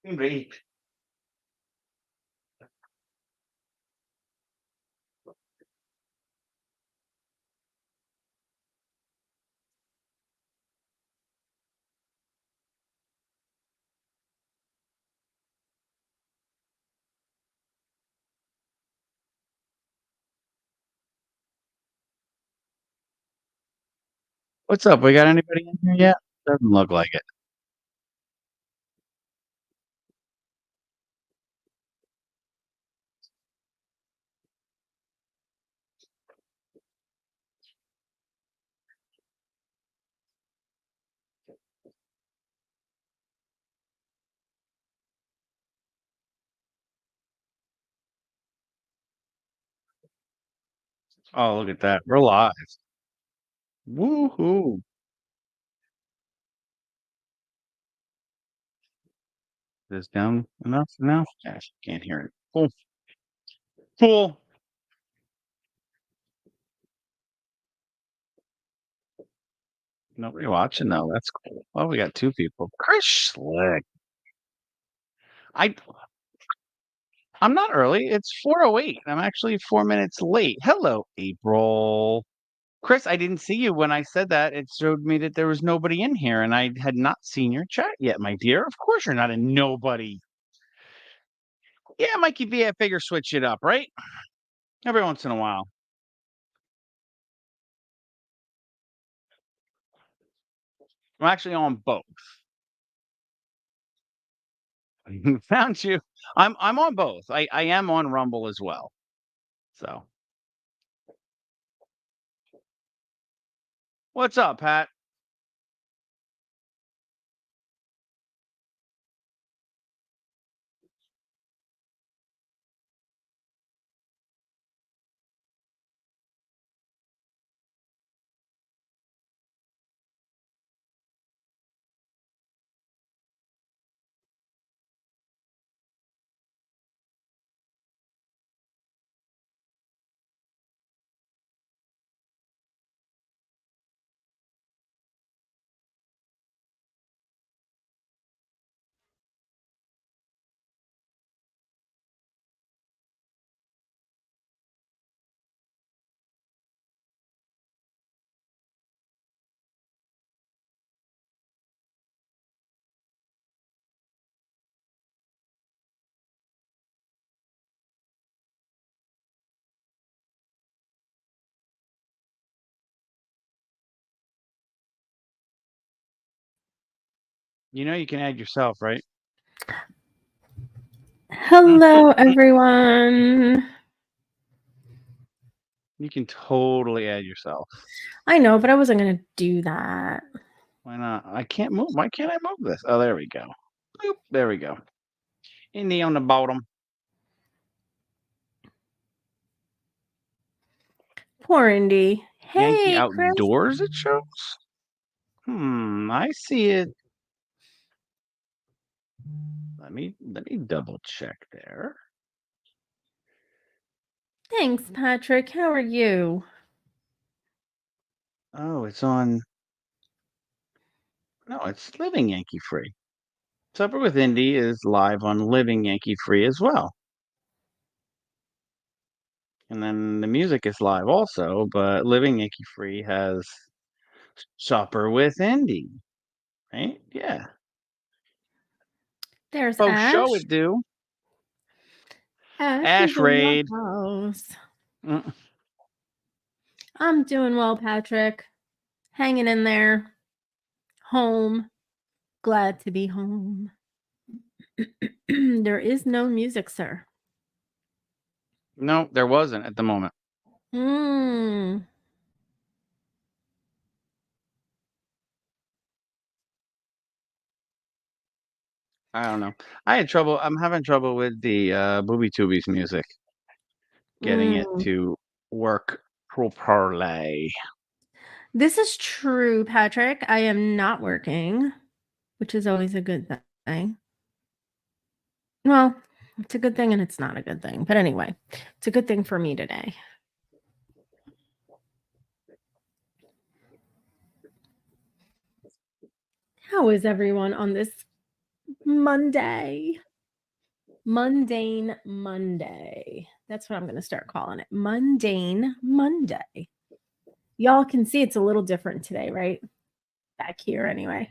Great. What's up? We got anybody in here yet? Doesn't look like it. Oh, look at that. We're live. Woohoo. Is this down enough now? Gosh, can't hear it. Cool. Cool. Nobody watching though. That's cool. Oh, we got two people. Chris Slick. I I'm not early. It's 4:08. I'm actually 4 minutes late. Hello, April. Chris, I didn't see you when I said that. It showed me that there was nobody in here, and I had not seen your chat yet, my dear. Of course you're not a nobody. Yeah, Mikey V, I figure switch it up, right? Every once in a while. I'm actually on both. Found you. I'm on both. I am on Rumble as well. So what's up, Pat? You know you can add yourself, right? Hello, everyone. You can totally add yourself. I know, but I wasn't going to do that. Why not? I can't move. Why can't I move this? Oh, there we go. Boop, there we go. Indi on the bottom. Poor Indi. Yankee Hey, Chris. Outdoors, it shows. I see it. Let me double check there. Thanks, Patrick. How are you? Oh, it's on. No, it's Living Yankee Free. Supper with Indi is live on Living Yankee Free as well. And then the music is live also, but Living Yankee Free has Supper with Indi. Right? Yeah. There's Oh, Ash. show it, do. Ash Ash is in Raid. the house. Mm. I'm doing well, Patrick. Hanging in there. Home. Glad to be home. There is no music, sir. No, there wasn't at the moment. Hmm. I don't know. I had trouble. I'm having trouble with the Booby Tubies music, getting it to work properly. This is true, Patrick. I am not working, which is always a good thing. Well, it's a good thing and it's not a good thing. But anyway, it's a good thing for me today. How is everyone on this Monday. Mundane Monday. That's what I'm going to start calling it. Mundane Monday. Y'all can see it's a little different today, right? Back here anyway.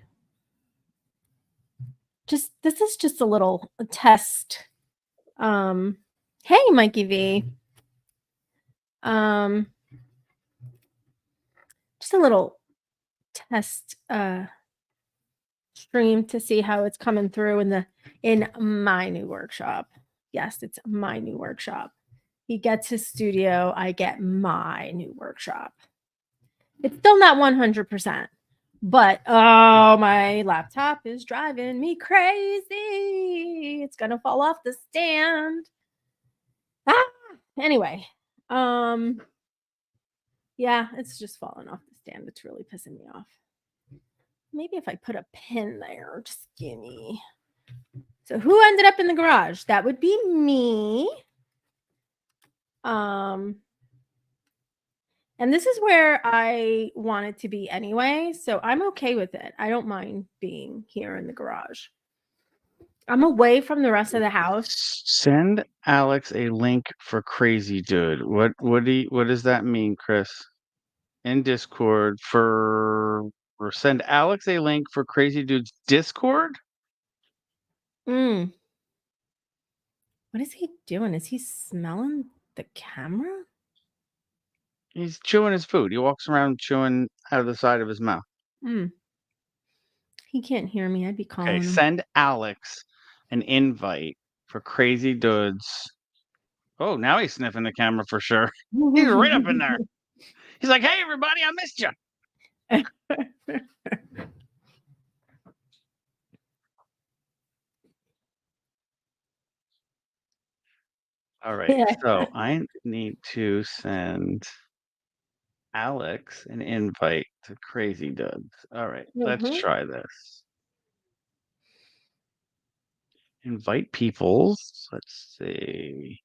This is just a little test. Hey Mikey V. Just a little test stream to see how it's coming through in my new workshop. Yes, it's my new workshop. He gets his studio, I get my new workshop. It's still not 100%, but oh, my laptop is driving me crazy. It's gonna fall off the stand. Anyway, yeah, it's just falling off the stand. It's really pissing me off. Maybe if I put a pin there, just gimme. So who ended up in the garage? That would be me. And this is where I want it to be anyway, so I'm okay with it. I don't mind being here in the garage. I'm away from the rest of the house. Send Alex a link for Crazy Dude. What does that mean, Chris? In Discord or send Alex a link for Crazy Dude's Discord? What is he doing? Is he smelling the camera? He's chewing his food. He walks around chewing out of the side of his mouth. He can't hear me. I'd be calling Okay, him. send Alex an invite for Crazy Dudes. Oh, now he's sniffing the camera for sure. He's right up in there. He's like, "Hey, everybody, I missed you." All right, so I need to send Alex an invite to Crazy Dudes. All right, let's try this. Invite peoples. Let's see.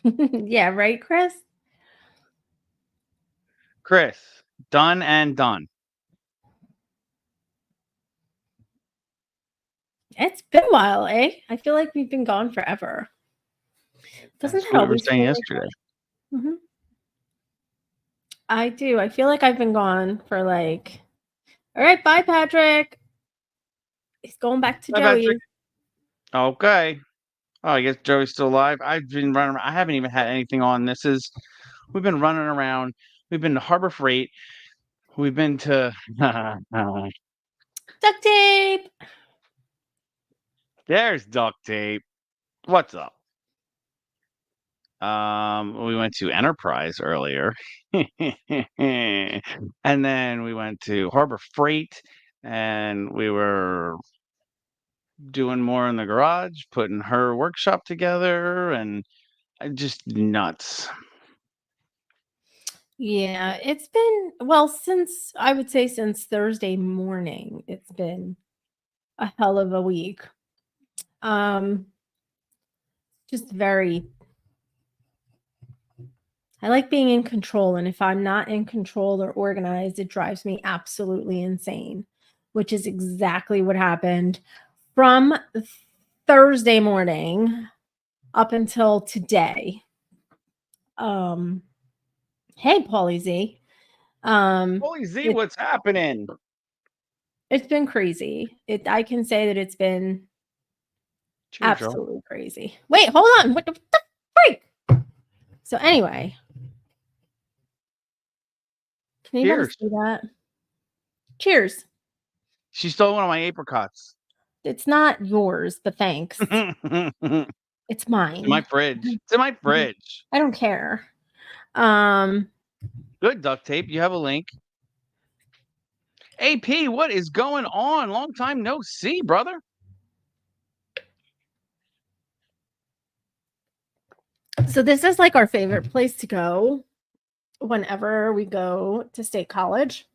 Yeah, right, Chris? Chris, done and done. It's been a while, eh? I feel like we've been gone forever. Doesn't That's that what we were always saying feel like yesterday. that? I do. I feel like I've been gone for like, all right, bye, Patrick. He's going back to Bye, Joey. Patrick. Okay. Oh, I guess Joey's still alive. I've been running around. I haven't even had anything on. We've been running around. We've been to Harbor Freight. We've been to Duct tape. There's duct tape. What's up? We went to Enterprise earlier. And then we went to Harbor Freight and we were doing more in the garage, putting her workshop together and just nuts. Yeah, it's been, well, I would say since Thursday morning, it's been a hell of a week. Just very, I like being in control, and if I'm not in control or organized, it drives me absolutely insane, which is exactly what happened from Thursday morning up until today. Hey, Paulie Z. Holy Z, what's happening? It's been crazy. I can say that it's been absolutely crazy. Wait, hold on. What the freak? So anyway, can you see that? Cheers. She stole one of my apricots. It's not yours, but thanks. It's mine. It's in my fridge. It's in my fridge. I don't care. Good duct tape. You have a link. AP, what is going on? Long time no see, brother. So this is like our favorite place to go whenever we go to State College.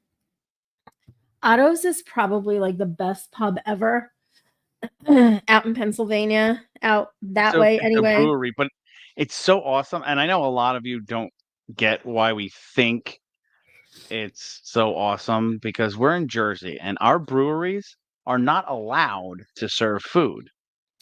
Otto's is probably like the best pub ever out in Pennsylvania, out that way anyway. A brewery, but it's so awesome. And I know a lot of you don't get why we think It's so awesome because we're in Jersey and our breweries are not allowed to serve food.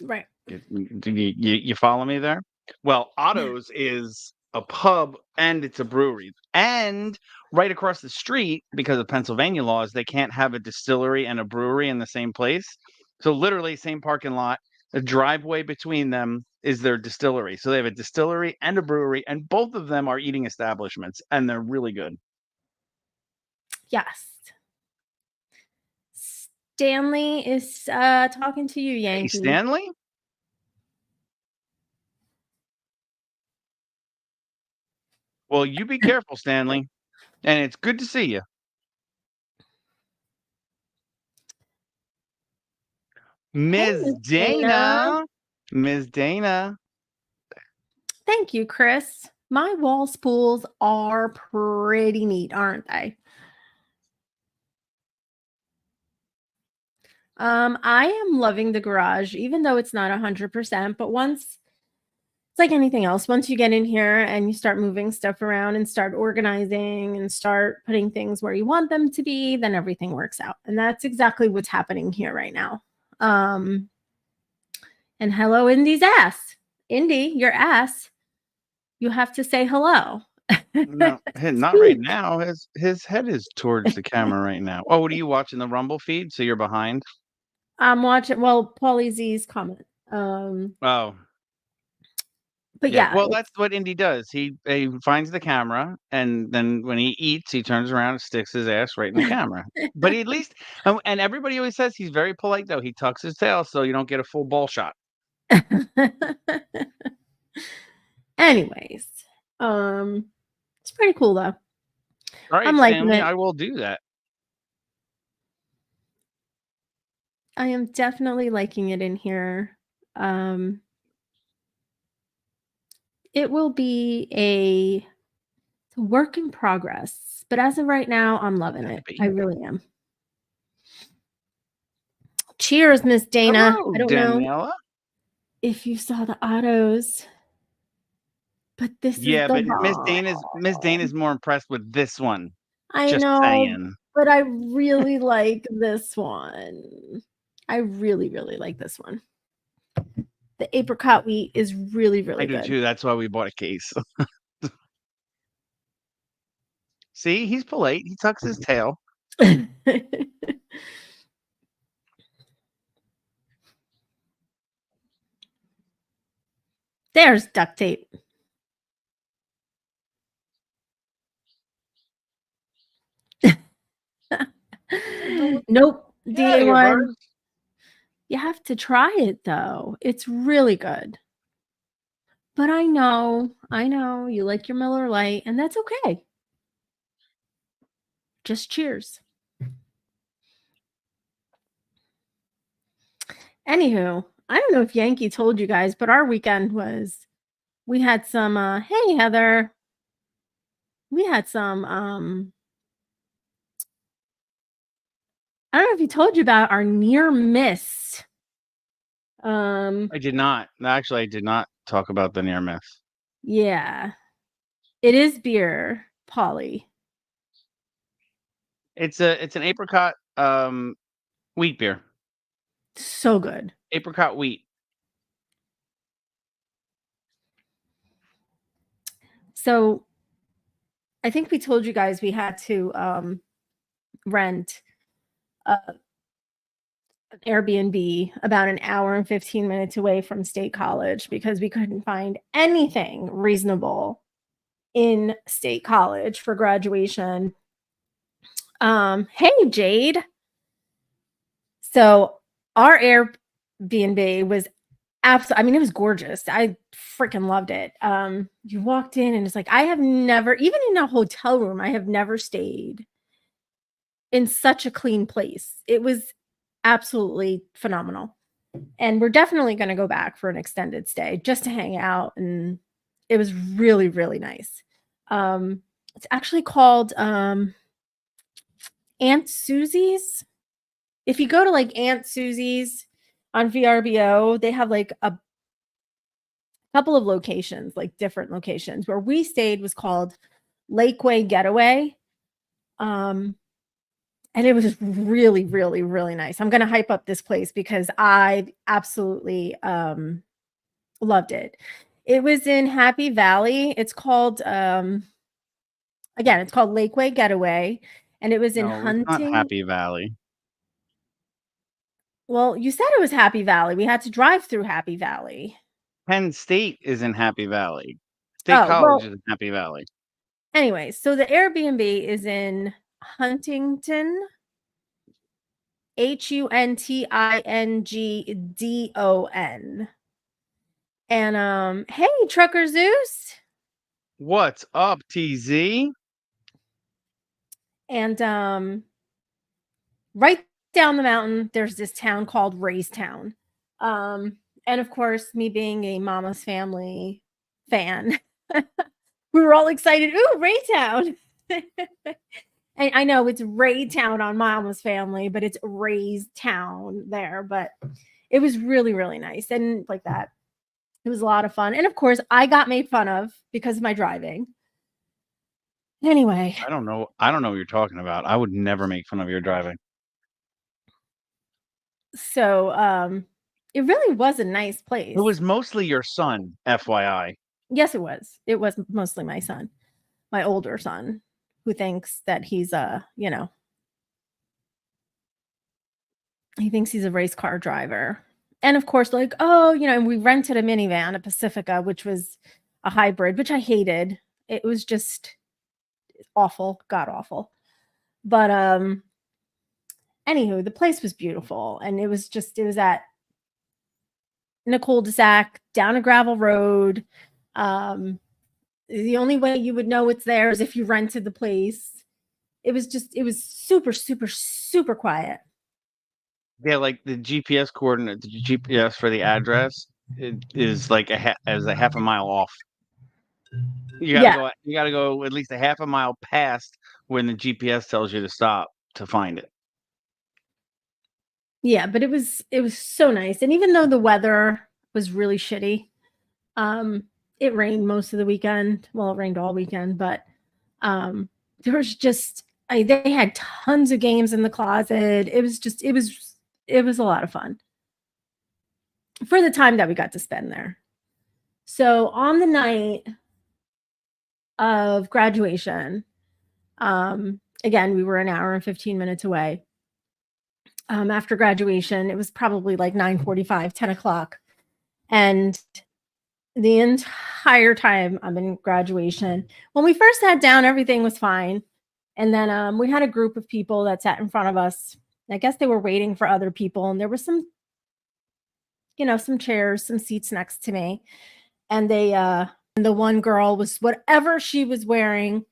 Right. You follow me there? Well, Otto's is a pub and it's a brewery. And right across the street, because of Pennsylvania laws, they can't have a distillery and a brewery in the same place. So literally same parking lot, a driveway between them is their distillery. So they have a distillery and a brewery, and both of them are eating establishments, and they're really good. Yes. Stanley is talking to you, Hey, Yankee. Stanley? Well, you be careful, Stanley. And it's good to see you. Hey, Ms. Miss Dana. Dana. Ms. Dana. Thank you, Chris. My wall spools are pretty neat, aren't they? I am loving the garage, even though it's not 100%. But once it's like anything else, once you get in here and you start moving stuff around and start organizing and start putting things where you want them to be, then everything works out. And that's exactly what's happening here right now. And hello, Indy's ass. Indy, your ass. You have to say hello. No, not right now. His head is towards the camera right now. Oh, what are you watching the Rumble feed? So you're behind? I'm watching, well, Paulie Z's comment. Oh, But yeah. yeah, Well, it's that's what Indy does. He finds the camera, and then when he eats, he turns around and sticks his ass right in the camera. But he at least, and everybody always says he's very polite, though. He tucks his tail so you don't get a full ball shot. anyways, it's pretty cool though. All right, I'm liking Stanley, it. I will do that. I am definitely liking it in here. Um, it will be a work in progress, but as of right now, I'm loving Gotta it. be. I really am. Cheers, Miss Dana. Hello, I don't know Daniela. if you saw the autos, but this is Yeah, the but Miss bomb. Dana's more impressed with this one. I Just know, saying. but I really like this one. I really, really like this one. The apricot wheat is really, I really do good. too. That's why we bought a case. See, he's polite. He tucks his tail. There's duct tape. Nope, Yeah, your DA1. birds. You have to try it though. It's really good. But I know you like your Miller Lite, and that's okay. Just cheers. Anywho, I don't know if Yankee told you guys, but our weekend was we had some hey Heather. We had some I don't know if he told you about our near miss. I did not. Actually, I did not talk about the near miss. Yeah. It is beer, Polly. It's an apricot wheat beer. So good. Apricot wheat. So I think we told you guys we had to rent an Airbnb about an hour and 15 minutes away from State College because we couldn't find anything reasonable in State College for graduation. Hey Jade. So our Airbnb was absolutely, I mean, it was gorgeous. I freaking loved it. You walked in and it's like, I have never, even in a hotel room, I have never stayed in such a clean place. It was absolutely phenomenal. And we're definitely going to go back for an extended stay just to hang out. And it was really, really nice. It's actually called Aunt Susie's. If you go to like Aunt Susie's on VRBO, they have like a couple of locations, like different locations. Where we stayed was called Lakeway Getaway. And it was really, really, really nice. I'm gonna hype up this place because I absolutely loved it. It was in Happy Valley. It's called again, it's called Lakeway Getaway, and it was in No, it's not Hunting. Happy Valley. Well, you said it was Happy Valley. We had to drive through Happy Valley. Penn State is in Happy Valley. State Oh, College well, is in Happy Valley. anyway, so the Airbnb is in Huntington, Huntingdon. And hey, Trucker Zeus. What's up, TZ? And right down the mountain, there's this town called Raystown. And of course, me being a Mama's Family fan, we were all excited. Ooh, Raytown. And I know it's Raytown on Mama's Family, but it's Ray's Town there. But it was really, really nice. And like that, it was a lot of fun. And of course, I got made fun of because of my driving. Anyway, I don't know. I don't know what you're talking about. I would never make fun of your driving. so it really was a nice place. It was mostly your son, FYI. Yes, it was. It was mostly my son, my older son, who thinks that he's he thinks he's a race car driver. And of course, like, oh, and we rented a minivan, a Pacifica, which was a hybrid, which I hated. It was just awful, god awful. But anywho, the place was beautiful, and it was in a cul-de-sac down a gravel road. The only way you would know it's there is if you rented the place. It was super, super, super quiet. Yeah, like the GPS coordinate, the GPS for the address is like a half a mile off. You gotta Yeah. go. You gotta go at least a half a mile past when the GPS tells you to stop to find it. Yeah, but it was so nice. And even though the weather was really shitty, it rained most of the weekend. Well, it rained all weekend, but there was just they had tons of games in the closet. It was a lot of fun for the time that we got to spend there. So on the night of graduation, again, we were an hour and 15 minutes away. After graduation, it was probably like 9:45, 10 o'clock. And the entire time I'm in graduation, when we first sat down, everything was fine. And then we had a group of people that sat in front of us. I guess they were waiting for other people. And there was some chairs, some seats next to me. And the one girl was whatever she was wearing,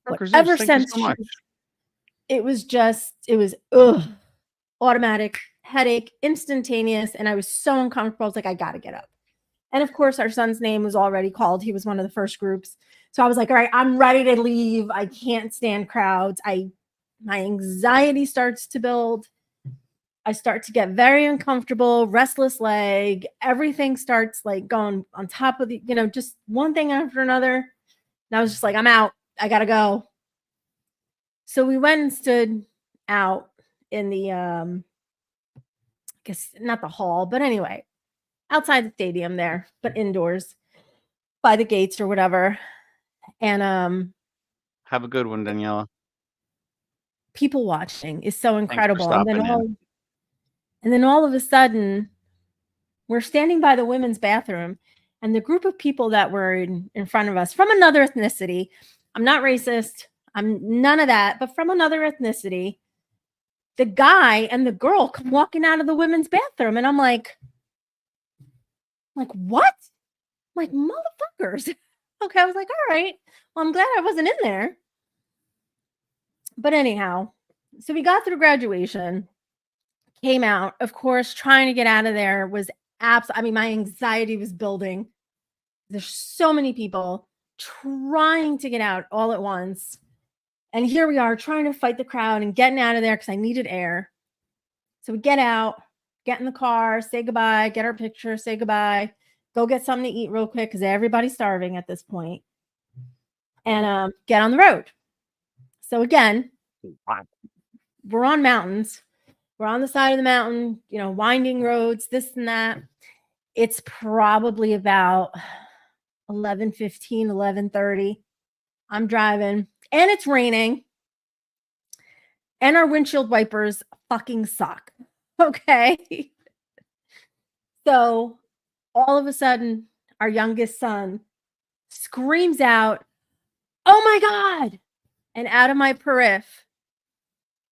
whatever Thank you sense so much. it was ugh, automatic headache, instantaneous. And I was so uncomfortable. I was like, I got to get up. And of course, our son's name was already called. He was one of the first groups. So I was like, all right, I'm ready to leave. I can't stand crowds. My anxiety starts to build. I start to get very uncomfortable, restless leg. Everything starts like going on top of just one thing after another. And I was just like, I'm out. I got to go. So we went and stood out in the, I guess not the hall, but anyway, outside the stadium there, but indoors by the gates or whatever. And have a good one, Daniela. people watching is so incredible. Thanks for stopping in. And then all of a sudden, we're standing by the women's bathroom, and the group of people that were in front of us from another ethnicity, I'm not racist, I'm none of that, but from another ethnicity, the guy and the girl come walking out of the women's bathroom, and I'm like, what? I'm like, motherfuckers. Okay, I was like, all right. Well, I'm glad I wasn't in there. But anyhow, so we got through graduation, came out. Of course, trying to get out of there was my anxiety was building. There's so many people trying to get out all at once. And here we are trying to fight the crowd and getting out of there because I needed air. So we get out, get in the car, say goodbye, get our picture, say goodbye, go get something to eat real quick because everybody's starving at this point, and get on the road. So again, Wow. we're on mountains. We're on the side of the mountain, winding roads, this and that. It's probably about 11:15, 11:30. I'm driving and it's raining and our windshield wipers fucking suck. Okay. So all of a sudden, our youngest son screams out, "Oh my God." And out of my periph,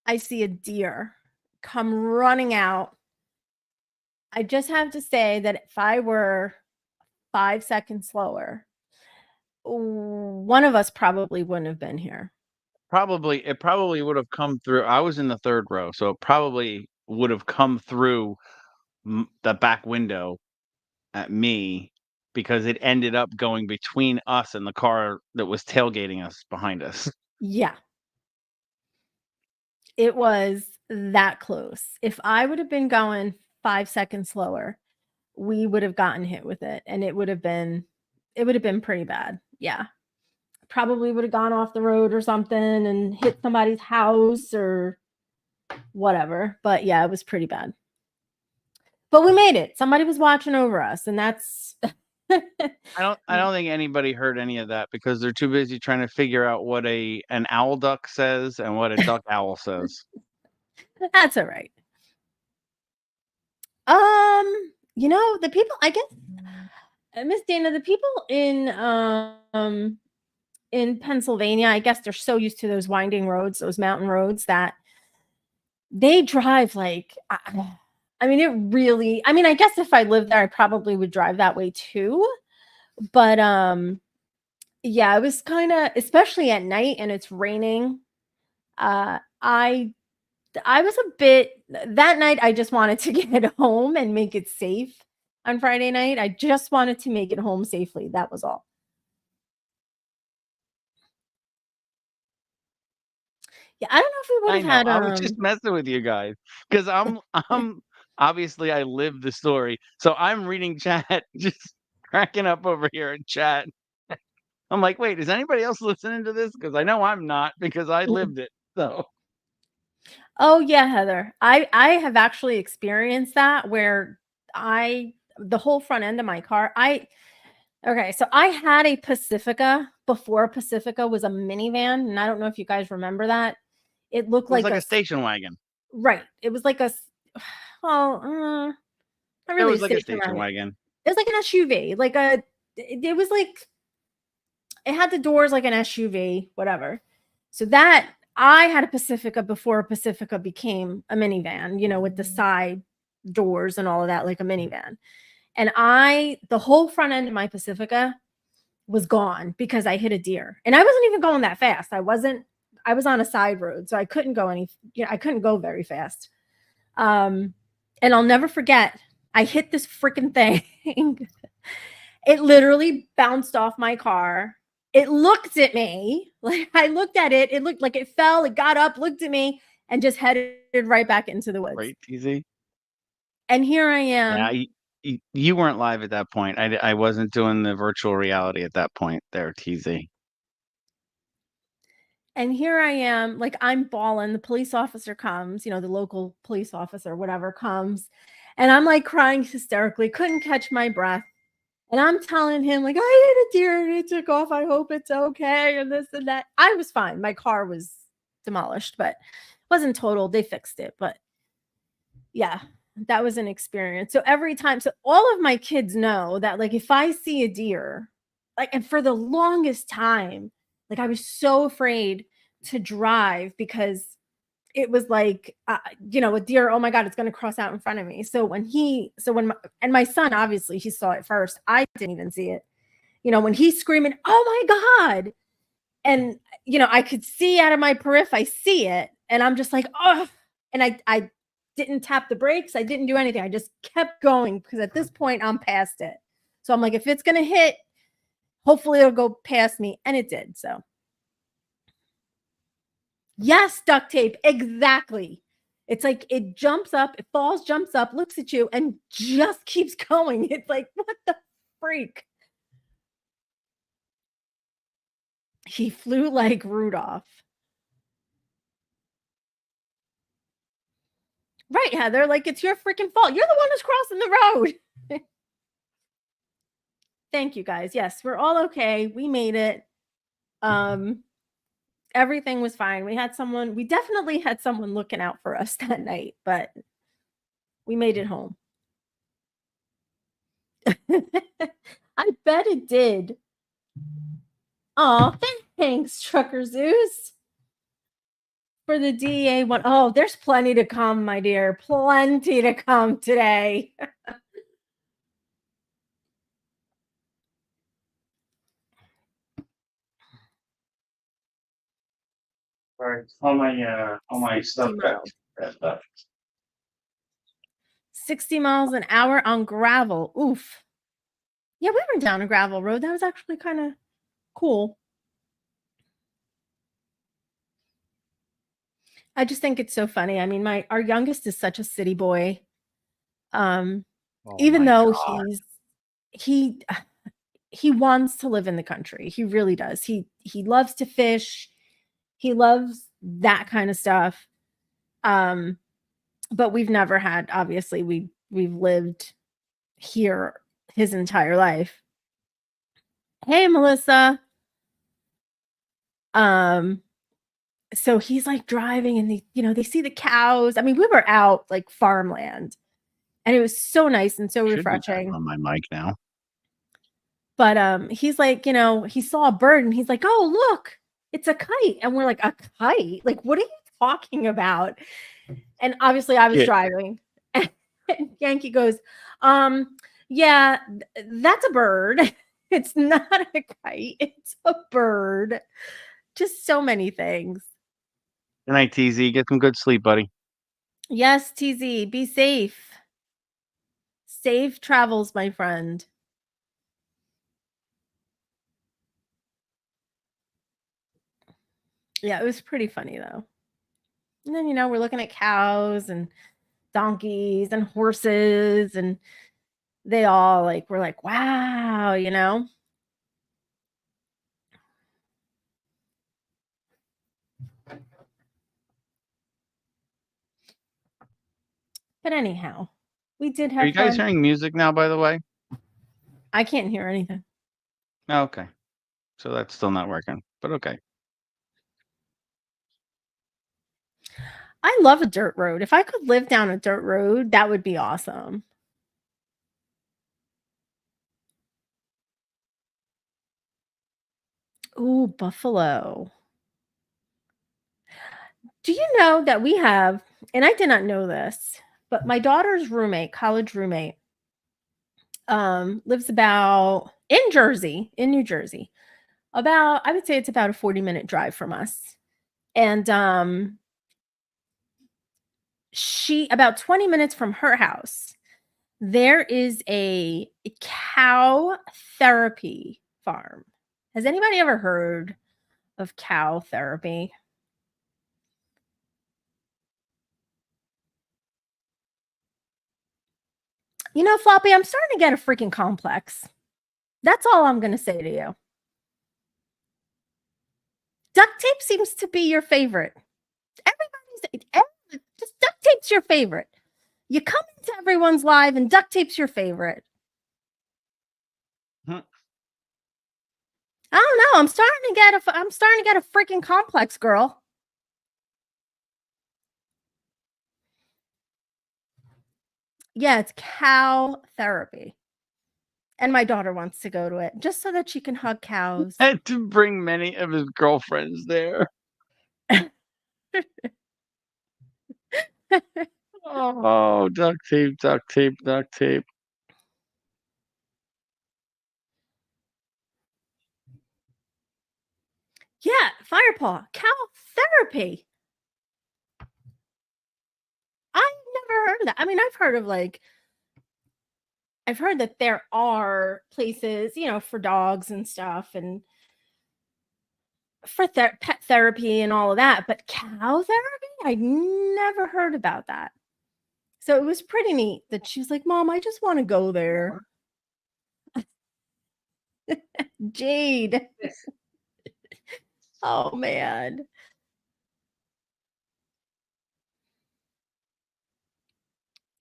I see a deer come running out. I just have to say that if I were 5 seconds slower, one of us probably wouldn't have been here. It probably would have come through. I was in the third row, so it probably would have come through the back window at me because it ended up going between us and the car that was tailgating us behind us. Yeah, it was that close. If I would have been going 5 seconds slower, we would have gotten hit with it and it would have been pretty bad. Yeah. Probably would have gone off the road or something and hit somebody's house or whatever. But yeah, it was pretty bad. But we made it. Somebody was watching over us, and that's I don't think anybody heard any of that because they're too busy trying to figure out what an owl duck says and what a duck owl says. that's all right. The people, I guess, Miss Dana, the people in Pennsylvania, I guess they're so used to those winding roads, those mountain roads, that they drive like I mean, it really, I mean, I guess if I lived there, I probably would drive that way too. But yeah, it was kind of, especially at night and it's raining. I was a bit, that night I just wanted to get home and make it safe on Friday night. I just wanted to make it home safely. That was all. Yeah, I don't know if we would I have know. had I was just messing with you guys because I'm obviously I lived the story, so I'm reading chat, just cracking up over here in chat. I'm like, wait, is anybody else listening to this? Because I know I'm not because I lived it. So Oh yeah, Heather. I have actually experienced that where the whole front end of my car, okay, so I had a Pacifica before Pacifica was a minivan, and I don't know if you guys remember that. It looked it was like like a station wagon. right. It was like well, not It really a was like a station station wagon. wagon. It was like an SUV, it was like it had the doors like an SUV, whatever. So that I had a Pacifica before Pacifica became a minivan, with the side doors and all of that, like a minivan. And the whole front end of my Pacifica was gone because I hit a deer. And I wasn't even going that fast. I was on a side road, so I couldn't go I couldn't go very fast. And I'll never forget, I hit this freaking thing. It literally bounced off my car. It looked at me. Like I looked at it. It looked like it fell. It got up, looked at me, and just headed right back into the woods. Right, TZ? And here I Yeah, am. you weren't live at that point. I wasn't doing the virtual reality at that point there, TZ. And here I am, like I'm bawling. The police officer comes, the local police officer, whatever, comes. And I'm like crying hysterically, couldn't catch my breath. And I'm telling him, like, I hit a deer and it took off. I hope it's okay. And this and that. I was fine. My car was demolished, but wasn't total. They fixed it. But yeah, that was an experience. So every time, so all of my kids know that, like, if I see a deer, like, and for the longest time, like, I was so afraid to drive because it was like, a deer, oh my God, it's going to cross out in front of me. So and my son, obviously, he saw it first. I didn't even see it. When he's screaming, oh my God. And, I could see out of my periph, I see it. And I'm just like, oh, and I didn't tap the brakes. I didn't do anything. I just kept going because at this point I'm past it. So I'm like, if it's going to hit, hopefully it'll go past me. And it did. So yes, duct tape. Exactly. It's like it jumps up, it falls, jumps up, looks at you, and just keeps going. It's like, what the freak? He flew like Rudolph. Right, Heather. Like, it's your freaking fault. You're the one who's crossing the road. Thank you, guys. Yes, we're all okay. We made it. Everything was fine. We definitely had someone looking out for us that night, but we made it home. I bet it did. Oh, thanks, Trucker Zeus. For the DEA one. Oh, there's plenty to come, my dear. Plenty to come today. All right, all my stuff 60 back. miles. 60 miles an hour on gravel. Oof. Yeah, we went down a gravel road. That was actually kind of cool. I just think it's so funny. I mean, our youngest is such a city boy. Oh Even my though God. he he wants to live in the country. He really does. He loves to fish. He loves that kind of stuff. But we've never had, obviously, we've lived here his entire life. Hey, Melissa. So he's like driving and they see the cows. I mean, we were out like farmland and it was so nice and so Should be back refreshing. on my mic now. But he's like, he saw a bird and he's like, "Oh, look, it's a kite." And we're like, "A kite? Like, what are you talking about?" And obviously I was driving. And Yankee goes, yeah, that's a bird. It's not a kite, it's a bird." Just so many things. Good night, TZ. Get some good sleep, buddy. Yes, TZ, be safe. Safe travels, my friend. Yeah, it was pretty funny though. And then, we're looking at cows and donkeys and horses, and they all we're like, wow. But anyhow, we did Are have you guys fun. hearing music now, by the way? I can't hear anything. Oh, okay. So that's still not working, but okay. I love a dirt road. If I could live down a dirt road, that would be awesome. Ooh, buffalo. Do you know that we have, and I did not know this, but my daughter's roommate, college roommate, lives about in Jersey, in New Jersey. I would say it's about a 40-minute drive from us. And she about 20 minutes from her house, there is a cow therapy farm. Has anybody ever heard of cow therapy? Floppy, I'm starting to get a freaking complex. That's all I'm going to say to you. Duct tape seems to be your favorite. Just duct tape's your favorite. You come into everyone's live and duct tape's your favorite. Hmm. I don't know. I'm starting to get a freaking complex, girl. Yeah, it's cow therapy. And my daughter wants to go to it just so that she can hug cows. Had to bring many of his girlfriends there. Oh, duct tape, duct tape, duct tape. Yeah, Firepaw, cow therapy. I've never heard of that. I mean, I've heard that there are places, for dogs and stuff and for pet therapy and all of that, but cow therapy? I'd never heard about that. So it was pretty neat that she was like, "Mom, I just want to go there." Jade. Oh man.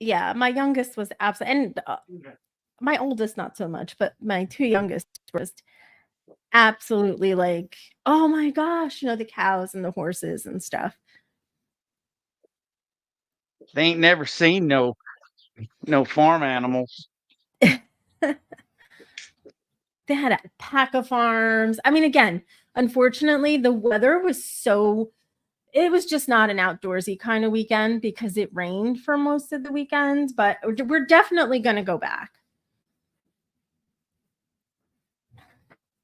Yeah, my youngest was and my oldest not so much, but my 2 youngest were just absolutely like, "Oh my gosh," the cows and the horses and stuff. They ain't never seen no farm animals. They had alpaca farms. I mean, again, unfortunately, the weather was it was just not an outdoorsy kind of weekend because it rained for most of the weekend, but we're definitely gonna go back.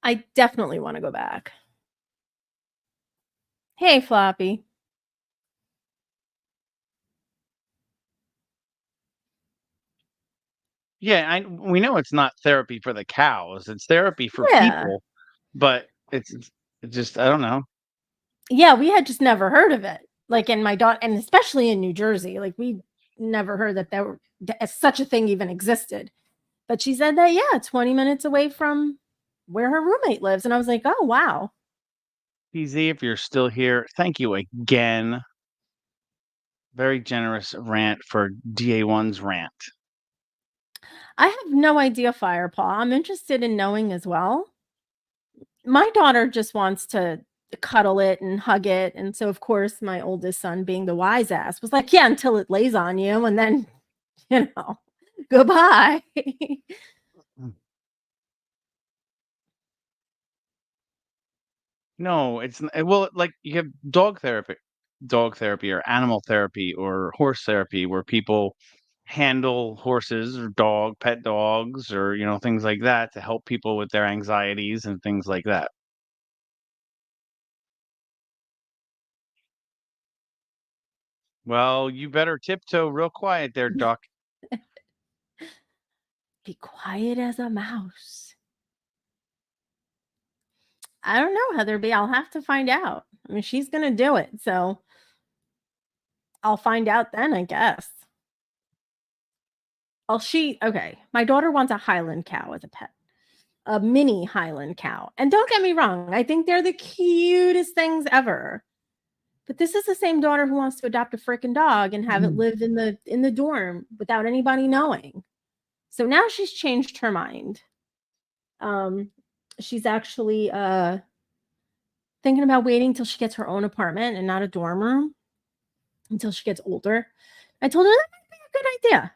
I definitely wanna go back. Hey, Floppy. Yeah, we know it's not therapy for the cows, it's therapy for Yeah. people, but it's just I don't know. Yeah, we had just never heard of it. Like, in my daughter, and especially in New Jersey, like, we never heard that such a thing even existed. But she said that, yeah, 20 minutes away from where her roommate lives, and I was like, "Oh, wow." PZ, if you're still here, thank you again. Very generous rant for DA1's rant. I have no idea, Firepaw. I'm interested in knowing as well. My daughter just wants to cuddle it and hug it, and so, of course, my oldest son, being the wise ass, was like, "Yeah, until it lays on you, and then, you know, goodbye." No, it's well, like you have dog therapy or animal therapy or horse therapy where people handle horses or pet dogs or things like that to help people with their anxieties and things like that. Well, you better tiptoe real quiet there, Duck. Be quiet as a mouse. I don't know, Heather B. I'll have to find out. I mean, she's gonna do it, so I'll find out then, I guess. Okay, my daughter wants a Highland cow as a pet, a mini Highland cow. And don't get me wrong, I think they're the cutest things ever. But this is the same daughter who wants to adopt a freaking dog and have it Mhm. live in the dorm without anybody knowing. So now she's changed her mind. Um, she's actually thinking about waiting till she gets her own apartment and not a dorm room until she gets older. I told her that might be a good idea.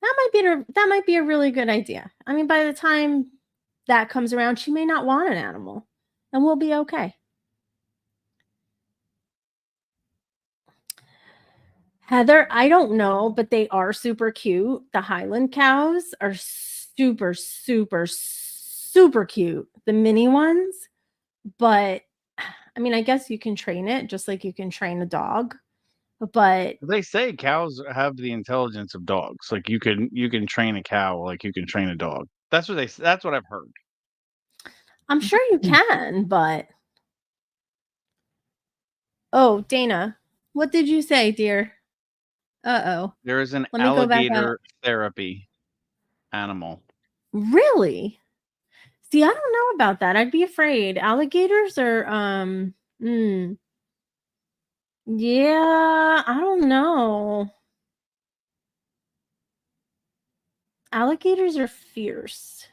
That might be a really good idea. I mean, by the time that comes around, she may not want an animal, and we'll be okay. Heather, I don't know, but they are super cute. The Highland cows are super, super, super cute. The mini ones, but I mean, I guess you can train it just like you can train a dog. But They say cows have the intelligence of dogs. Like you can train a cow like you can train a dog. That's what I've heard. I'm sure you can. But oh, Dana, what did you say, dear? Uh-oh. There is an Let me go back out. alligator therapy animal. Really? See, I don't know about that. I'd be afraid. Alligators are yeah, I don't know. Alligators are fierce.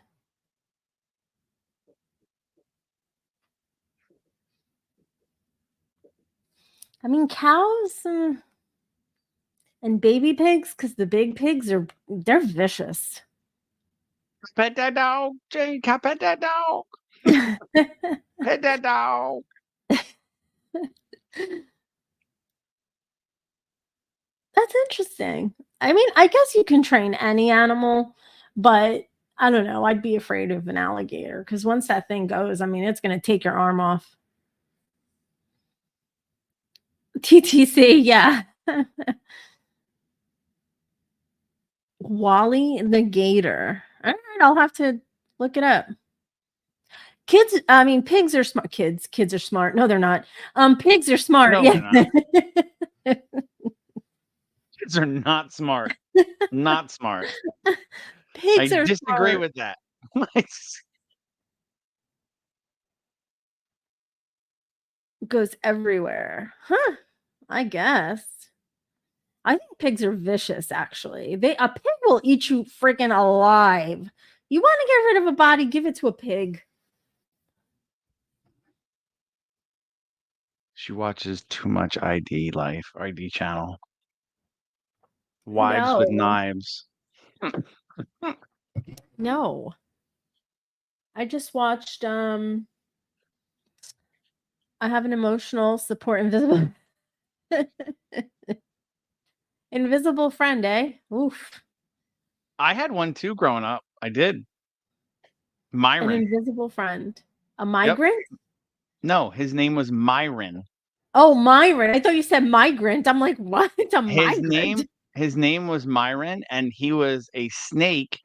I mean, cows and baby pigs, because the big pigs they're vicious. Pet that dog, Jane. Can I pet that dog? Pet that dog. That's interesting. I mean, I guess you can train any animal, but I don't know. I'd be afraid of an alligator because once that thing goes, I mean, it's going to take your arm off. TTC, yeah. Wally the gator. All right, I'll have to look it up. I mean, pigs are smart. Kids are smart. No, they're not. Pigs are smart. No, they're Yeah. not. Kids are not smart. Not smart. I Pigs are disagree smart. with that. Goes everywhere. Huh. I guess. I think pigs are vicious, actually. A pig will eat you freaking alive. You want to get rid of a body, give it to a pig. She watches too much ID channel. Wives with No, knives. no. I just watched I have an emotional support invisible invisible friend, eh? Oof. I had one too growing up. I did. An Myron. invisible friend. A Yep. migrant? No, his name was Myron. Oh, Myron. I thought you said migrant. I'm like, what? A His migrant? name his name was Myron, and he was a snake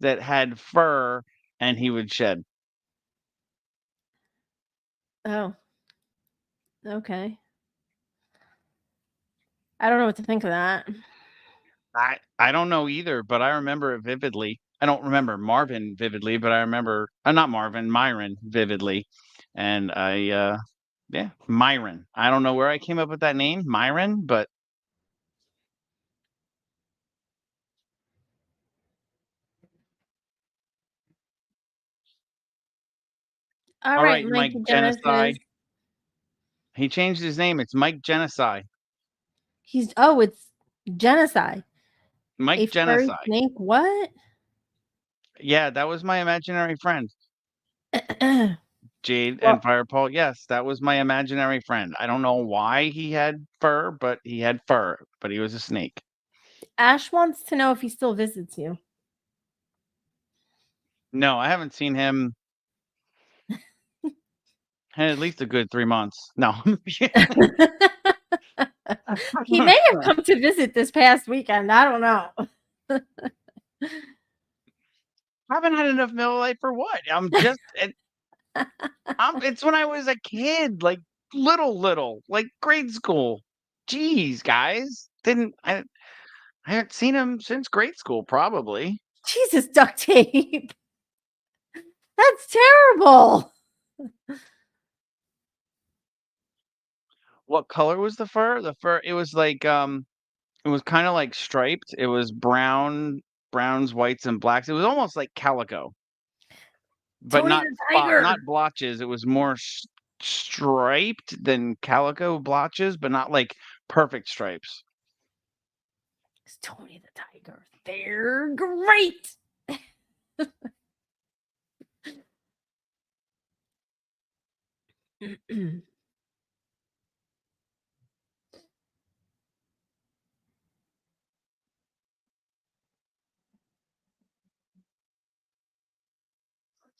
that had fur and he would shed. Oh, okay. I don't know what to think of that. I don't know either, but I remember it vividly. I don't remember Marvin vividly, but I remember not Marvin, Myron vividly. And yeah, Myron. I don't know where I came up with that name, Myron, but All all right, right, Mike Mike Genesis. Genocide. He changed his name. It's Mike Genocide. It's genocide. A Mike furry Genocide. snake? What? Yeah, that was my imaginary friend. Jade and Well, Firepaw. Yes, that was my imaginary friend. I don't know why he had fur, but he had fur, but he was a snake. Ash wants to know if he still visits you. No, I haven't seen him in at least a good 3 months. No. He may have come to visit this past weekend. I don't know. I haven't had enough Miller Lite for what? It's when I was a kid, like little, like grade school. Jeez, guys. I haven't seen him since grade school, probably. Jesus, duct tape. That's terrible. What color was the fur? The fur, it was like it was kind of like striped. It was browns, whites, and blacks. It was almost like calico, but Tony the Tiger. not blotches. It was more striped than calico blotches, but not like perfect stripes. It's Tony the Tiger. They're great.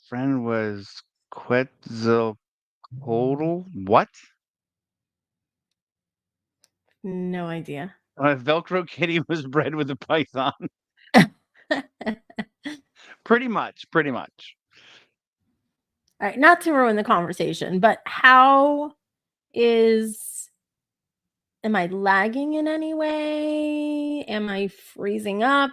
Friend was Quetzalcoatl. What? No idea. Velcro Kitty was bred with a python. Pretty much, pretty much. All right, not to ruin the conversation, but how is am I lagging in any way? Am I freezing up?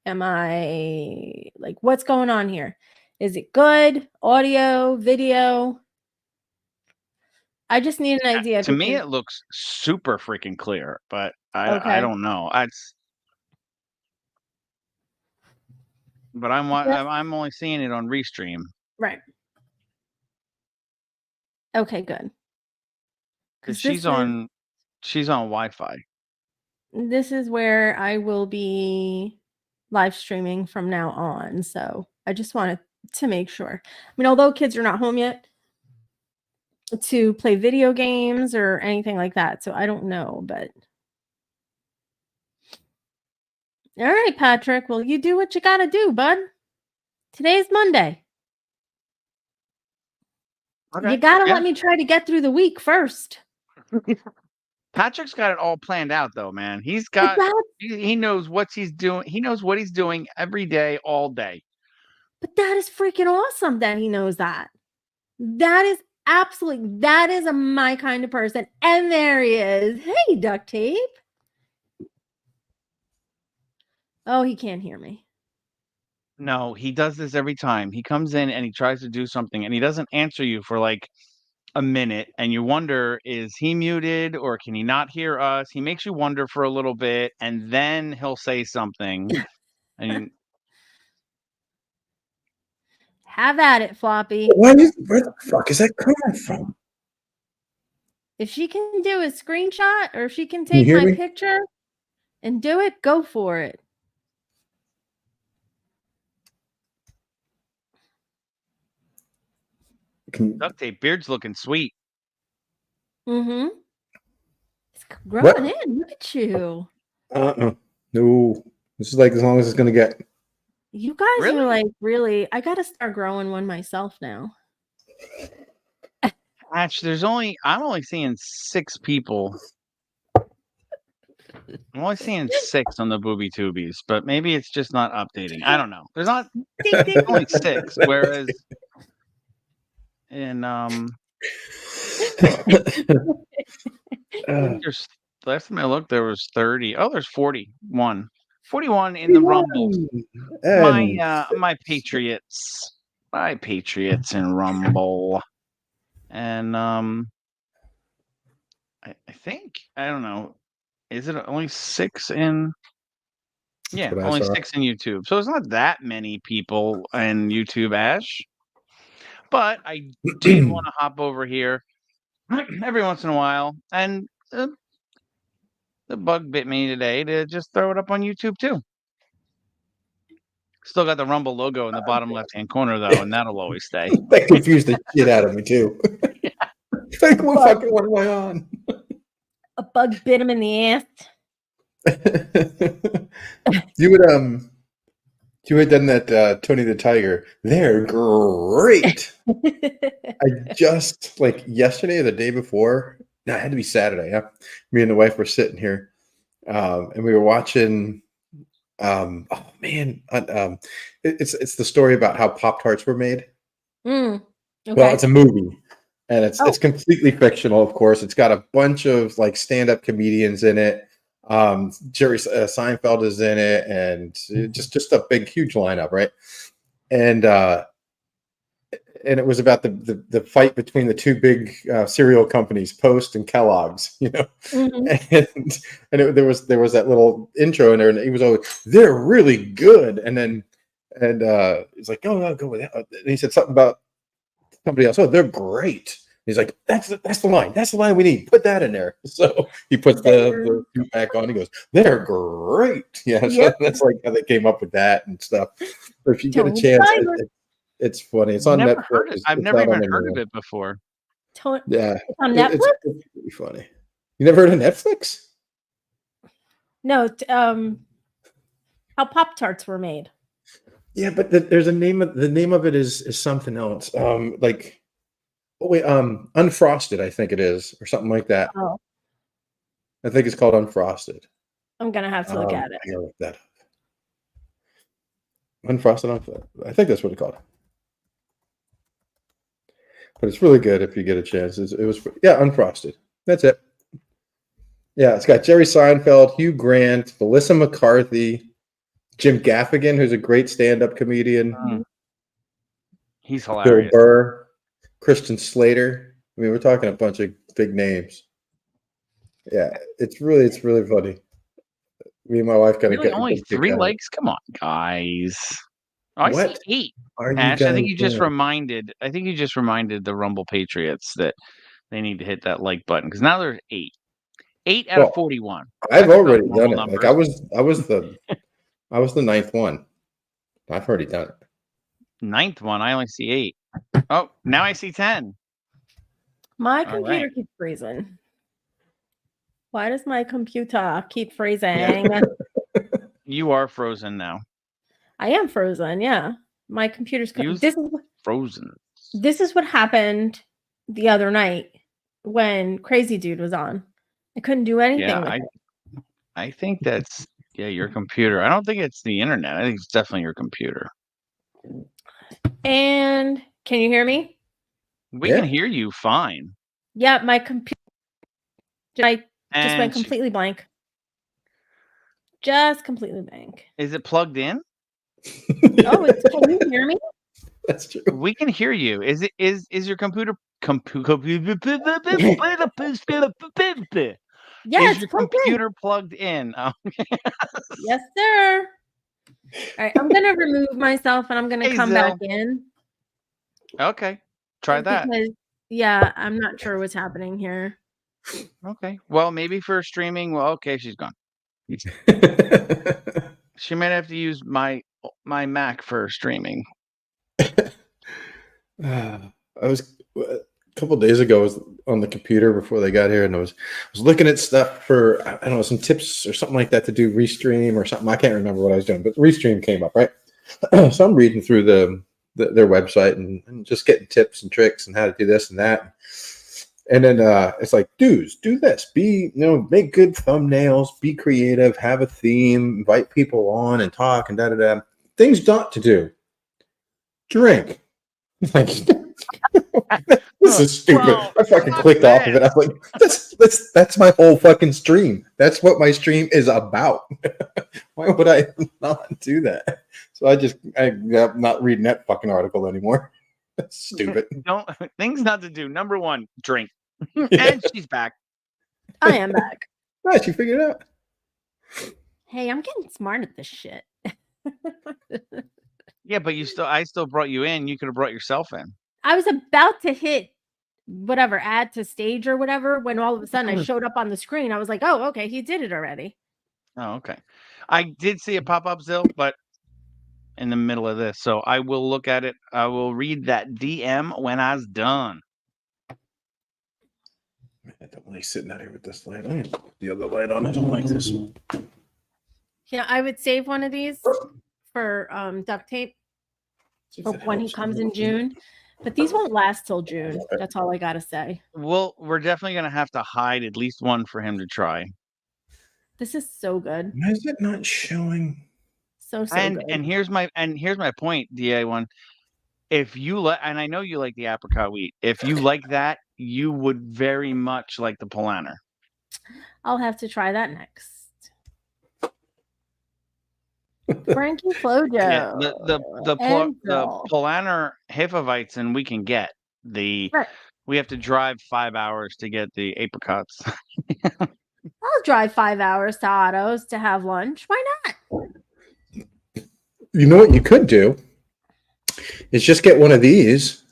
Am I like what's going on here? Is it good? Audio, video? I just need an idea To me, because it looks super freaking clear, but I okay. don't know. But Yes. I'm only seeing it on Restream Right. Okay, good. because Because this she's on Wi-Fi. is where I will be live streaming from now on. So I just wanted to make sure. I mean, although kids are not home yet to play video games or anything like that. So I don't know, but all right, Patrick. Well, you do what you gotta do, bud. Today's Monday. You Okay. gotta Yeah. let me try to get through the week first. Patrick's got it all planned out though, man. But that He knows what he's doing. He knows what he's doing every day, all day. but that is freaking awesome that he knows that. That is that is my kind of person. And there he is. Hey, duct tape. Oh, he can't hear me. No, he does this every time. He comes in and he tries to do something and he doesn't answer you for like a minute, and you wonder, is he muted or can he not hear us? He makes you wonder for a little bit, and then he'll say something. And Have at it, Floppy. Where the fuck is that coming from? If she can do a screenshot or if she can Can you take hear my me? picture and do it, go for it. duct tape, beard's looking sweet. Mm-hmm. It's growing What? in. Look at you. No. This is like as long as it's gonna get. You guys Really? are like really. I gotta start growing one myself now. Ash, I'm only seeing 6 people. I'm only seeing 6 on the booby tubies, but maybe it's just not updating. I don't know. There's not Ding, ding. only 6, whereas in there's last time I looked there was 30. Oh, there's 41. 41 in the Rumble. My Patriots. My Patriots in Rumble. And I think, I don't know, is it only 6 in? Yeah, what I only saw. 6 in YouTube. So it's not that many people in YouTube, Ash. But I did want to hop over here every once in a while, and the bug bit me today to just throw it up on YouTube too. Still got the Rumble logo in the bottom left-hand corner though, and that'll always stay. That confused the shit out of me too. Like, what am I on? A bug bit him in the ass. You had done that Tony the Tiger. They're great. I just like yesterday or the day before. No, it had to be Saturday. Yeah, me and the wife were sitting here, and we were watching. Oh man, it's the story about how Pop-Tarts were made. Okay. Well, it's a movie, and it's Oh. completely fictional, of course. It's got a bunch of like stand-up comedians in it. Jerry Seinfeld is in it, and just a big, huge lineup, right? And it was about the fight between the two big cereal companies, Post and Kellogg's, you know. Mhm. There was that little intro in there, and he was always, they're really good, and he's like, oh, I'll go with that. And he said something about somebody else. Oh, they're great. He's like, that's the line. That's the line we need. Put that in there. So he puts the suit back on. He goes, they're great. Yeah. So that's like how they came up with that and stuff. So if you get a chance, it's funny. It's on Netflix. I've never even heard of it before. Yeah. It's on Netflix? It's pretty funny. You never heard of Netflix? No. How Pop-Tarts were made. Yeah, but there's a name of the name of it is something else. Unfrosted, I think it is, or something like that. Oh. I think it's called Unfrosted. I'm gonna have to look at it. I gotta look that up. Unfrosted, I think that's what it's called. But it's really good if you get a chance. It was Unfrosted. That's it. Yeah, it's got Jerry Seinfeld, Hugh Grant, Melissa McCarthy, Jim Gaffigan, who's a great stand-up comedian. He's hilarious. Bill Burr, Christian Slater. I mean, we're talking a bunch of big names. Yeah, it's really funny. Me and my wife got really only 3 likes. Come on, guys. Oh, I see 8. Ash, I think you just reminded the Rumble Patriots that they need to hit that like button because now there's 8. 8 out of 41. I've already done it. Like I was the 9th one. I've already done it. 9th one, I only see 8. Oh, now I see 10. My computer keeps freezing. Why does my computer keep freezing? Yeah. You are frozen now. I am frozen. Yeah, my computer's frozen. This is what happened the other night when Crazy Dude was on. I couldn't do anything. Yeah, I think that's your computer. I don't think it's the internet. I think it's definitely your computer. And can you hear me? We can hear you fine. Yeah, my computer. Just went completely blank. Just completely blank. Is it plugged in? Can you hear me? That's true. We can hear you. Is your computer Yeah, Is it's your plugged in. computer plugged in? Oh, Yes, sir. All right, I'm gonna remove myself and I'm gonna Hey, come back Zill. in. Okay, try that. Because yeah, I'm not sure what's happening here. Okay, well, maybe for streaming. Well, okay, she's gone. She might have to use my Mac for streaming. I was a couple days ago. I was on the computer before they got here, and I was looking at stuff for I don't know, some tips or something like that to do restream or something. I can't remember what I was doing, but restream came up, right? So I'm reading through their website and just getting tips and tricks and how to do this and that. And then it's like, dudes, do this. Make good thumbnails, be creative, have a theme, invite people on and talk and da da da. Things not to do. Drink. Like, this is stupid. Well, I fucking fuck clicked off of it. I was like, that's my whole fucking stream. That's what my stream is about. Why would I not do that? So I'm not reading that fucking article anymore. That's stupid. Don't things not to do. Number 1, drink. Yeah. And she's back. I am back. Right, you figured it out. Hey, I'm getting smart at this shit. Yeah, but I still brought you in. You could have brought yourself in. I was about to hit whatever, add to stage or whatever, when all of a sudden I showed up on the screen. I was like, oh, okay, he did it already. Oh, okay. I did see a pop-up, Zill, but in the middle of this. So I will look at it. I will read that DM when I was done. I don't like sitting out here with this light. I'm gonna put the other light on. I don't like this. Yeah, I would save one of these for duct tape for when he comes in June. But these won't last till June. That's all I gotta say. We're definitely gonna have to hide at least one for him to try. This is so good. Why is it not showing? So And good. here's my point, DA1. If you and I know you like the apricot wheat. If you like that, you would very much like the Polaner. I'll have to try that next. Frankie Flojo. Yeah, the Polaner Hefeweizen we can get. We have to drive 5 hours to get the apricots. I'll drive 5 hours to Otto's to have lunch. Why not? You know what you could do is just get one of these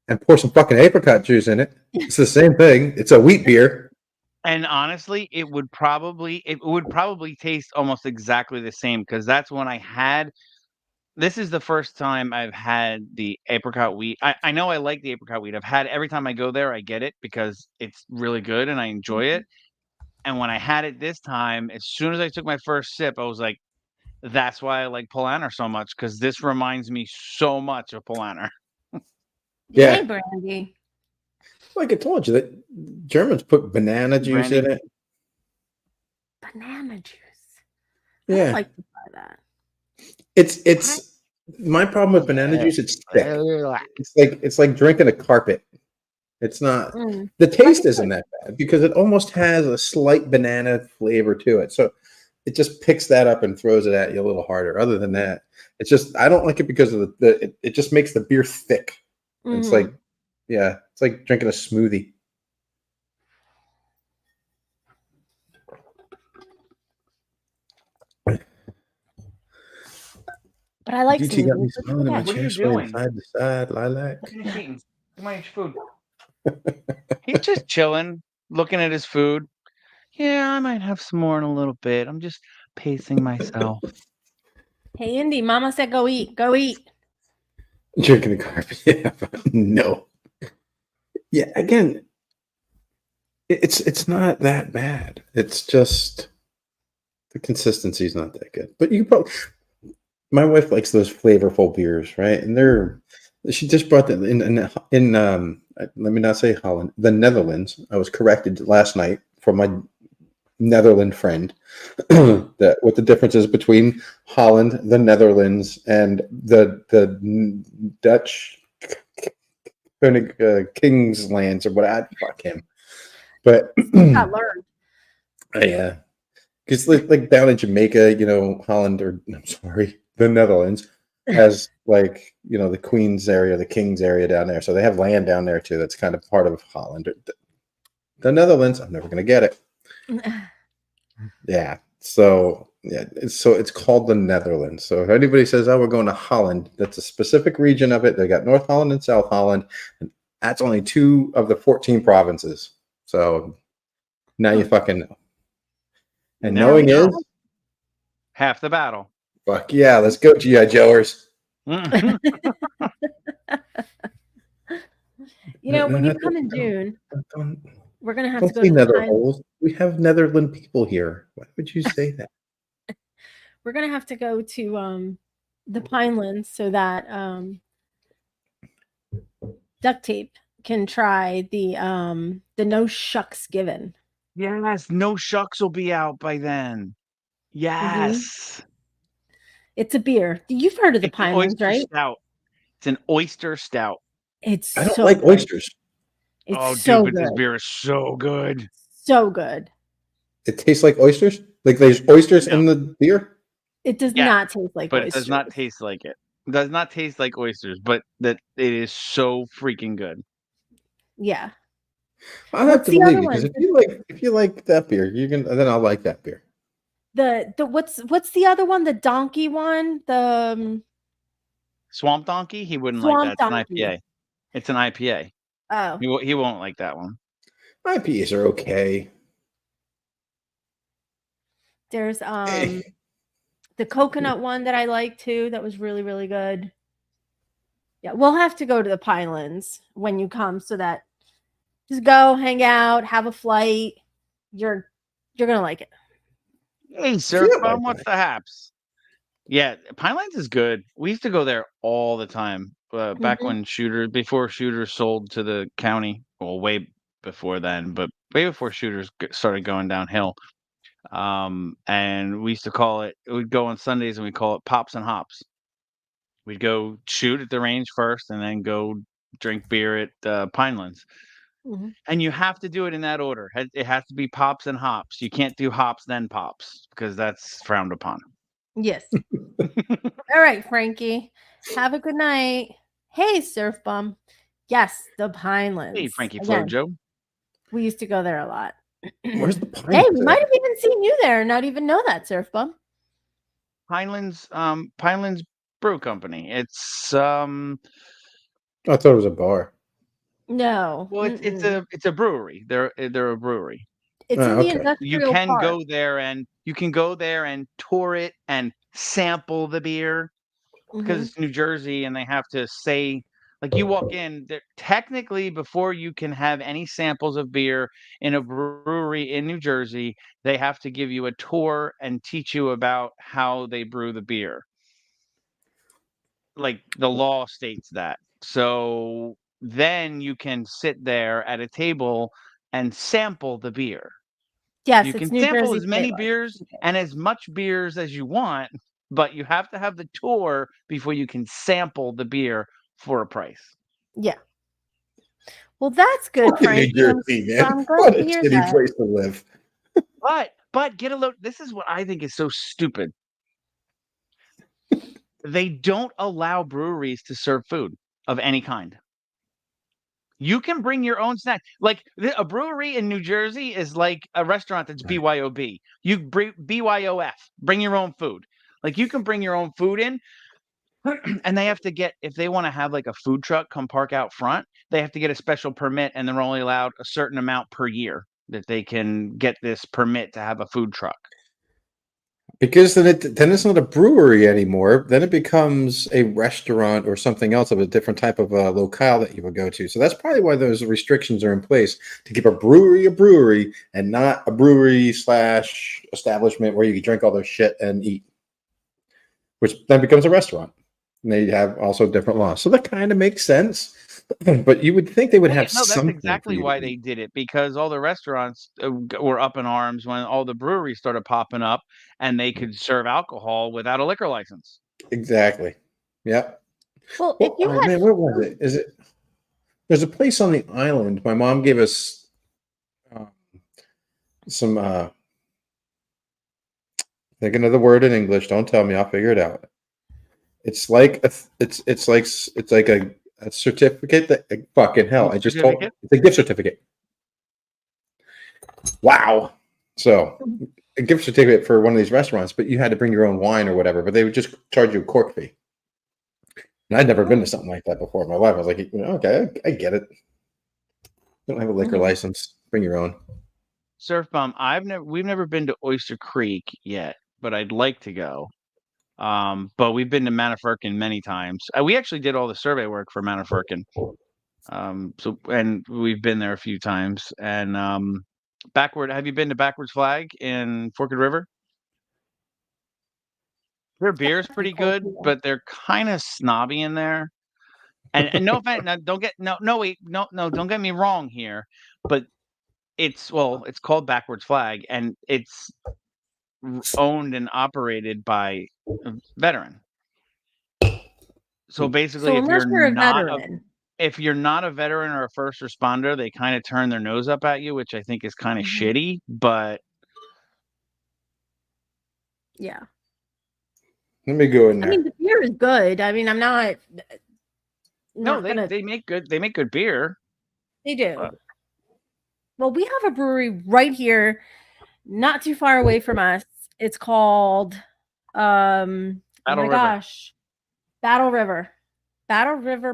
and pour some fucking apricot juice in it. It's the same thing. It's a wheat beer. And honestly, it would probably taste almost exactly the same, because that's when I had. This is the first time I've had the apricot wheat. I know I like the apricot wheat. I've had every time I go there, I get it because it's really good and I enjoy it. And when I had it this time, as soon as I took my first sip, I was like, that's why I like Polaner so much, because this reminds me so much of Polaner. Yeah. Hey, Brandy. Like I told you, that Germans put banana juice in it. Banana juice. Yeah. I'd like to try that. It's my problem with banana juice. It's thick. It's like drinking a carpet. It's not. The taste isn't that bad because it almost has a slight banana flavor to it. So it just picks that up and throws it at you a little harder. Other than that, it's just I don't like it because of it just makes the beer thick. It's like, yeah, it's like drinking a smoothie. But I like GT got me smoothies. smiling in my What are chair, you swaying doing? side to side, lilac. Come on, eat food. He's just chilling, looking at his food. Yeah, I might have some more in a little bit. I'm just pacing myself. Hey, Indi, Mama said go eat. Go eat. Drinking the carpet. Yeah, no. Yeah, again, it's not that bad. It's just the consistency is not that good. But you probably, my wife likes those flavorful beers, right? And she just brought them in let me not say Holland, the Netherlands. I was corrected last night from my Netherlands friend that what the difference is between Holland, the Netherlands, and the Dutch King's lands or what? Fuck him. But I learned. yeah, because like down in Jamaica, Holland, or I'm sorry, the Netherlands, has like the Queen's area, the King's area down there. So they have land down there too. That's kind of part of Holland. The Netherlands, I'm never gonna get it. Yeah. So yeah, it's called the Netherlands. So if anybody says, "Oh, we're going to Holland," that's a specific region of it. They got North Holland and South Holland, and that's only 2 of the 14 provinces. So now you fucking know. And Now knowing you know. is, Half the battle. fuck yeah, let's go, GI Joers. Mhm. When you come in June, we're gonna have Don't to go say to the nether Pine. holes. We have Netherland people here. Why would you say that? We're gonna have to go to the Pinelands so that duct tape can try the no shucks given. Yes, no shucks will be out by then. Yes. It's a beer. You've heard of the It's an Pinelands, oyster right? stout. It's an oyster stout. It's I don't so like good. oysters. It's Oh, dude, so but this good. beer is so good. So good. It tastes like oysters. Like there's oysters No. in the beer. It does Yeah, not taste like but it does not oysters. taste like it. It does not taste like oysters, but that it is so freaking good. Yeah. I'll have What's to the believe other you because one? if you like that beer, then I'll like that beer. The what's the other one? The donkey one? The Swamp Donkey, he wouldn't like that. swamp It's an donkey. IPA. It's an IPA. Oh, He won't like that one. IPAs are okay. there's the coconut one that I like too. That was really, really good. Yeah, we'll have to go to the Pinelands when you come so that just go hang out, have a flight. You're gonna like it. Hey, Surf Feel like Bum, what's the haps? Yeah, Pinelands is good. We used to go there all the time. Back when before Shooters sold to the county. Well, way before then, but way before Shooters started going downhill. And we used to call it. We'd go on Sundays and we call it Pops and Hops. We'd go shoot at the range first, and then go drink beer at Pinelands. Mhm. And you have to do it in that order. It has to be Pops and Hops. You can't do Hops then Pops because that's frowned upon. Yes. All right, Frankie. Have a good night. Hey, Surf Bum. Yes, the Pinelands. Hey, Frankie Again, Flojo. we used to go there a lot. Where's the Hey, Pinelands we at? might have even seen you there and not even know that, Surf Bum. Pinelands Brew Company. It's I thought it was a bar. No. well, it's a brewery. They're a brewery. It's in the Okay. You industrial can park. go there and tour it and sample the beer because Mhm. it's New Jersey and they have to say, like, you walk in technically before you can have any samples of beer in a brewery in New Jersey, they have to give you a tour and teach you about how they brew the beer. Like the law states that. So then you can sit there at a table and sample the beer. Yes, You it's can New sample Jersey as state many beers license. and as much beers as you want, but you have to have the tour before you can sample the beer for a price. Yeah. Well, that's good, Fucking New Frankie. Jersey, man. I'm glad What to a hear shitty that. place to live. But get a load. This is what I think is so stupid. They don't allow breweries to serve food of any kind. You can bring your own snack. Like a brewery in New Jersey is like a restaurant that's BYOB. You bring BYOF. Bring your own food. Like you can bring your own food in, and they have to get if they want to have like a food truck come park out front. They have to get a special permit, and they're only allowed a certain amount per year that they can get this permit to have a food truck. Because then it's not a brewery anymore. Then it becomes a restaurant or something else of a different type of locale that you would go to. So that's probably why those restrictions are in place to keep a brewery and not a brewery / establishment where you can drink all their shit and eat, which then becomes a restaurant. And they have also different laws. So that kind of makes sense. But you would think they would Yeah, have no, that's something for exactly you to why eat. they did it because all the restaurants were up in arms when all the breweries started popping up and they could serve alcohol without a liquor license. Exactly. Yep. Well, if Well, you oh had man, where was it? Is it? There's a place on the island. My mom gave us um, some. Thinking of the word in English. Don't tell me. I'll figure it out. It's like it's like a certificate that fucking hell. Gift I just told certificate? it's a gift certificate. Wow. So a gift certificate for one of these restaurants, but you had to bring your own wine or whatever, but they would just charge you a cork fee. And I'd never been to something like that before in my life. I was like, okay, I get it. You don't have a liquor license. Bring your own. Surf Bum, we've never been to Oyster Creek yet, but I'd like to go. But we've been to Manafurkin many times. We actually did all the survey work for Manafurkin. And we've been there a few times. And have you been to Backwards Flag in Forked River? Their beer is pretty good, but they're kind of snobby in there. And no offense, don't get me wrong here, but it's called Backwards Flag, and it's owned and operated by a veteran. So basically, if you're not a veteran or a first responder, they kind of turn their nose up at you, which I think is kind of shitty. But yeah, let me go in there. I mean, the beer is good. I mean, I'm not. They make good beer. They do. Well, we have a brewery right here, not too far away from us. It's called Battle River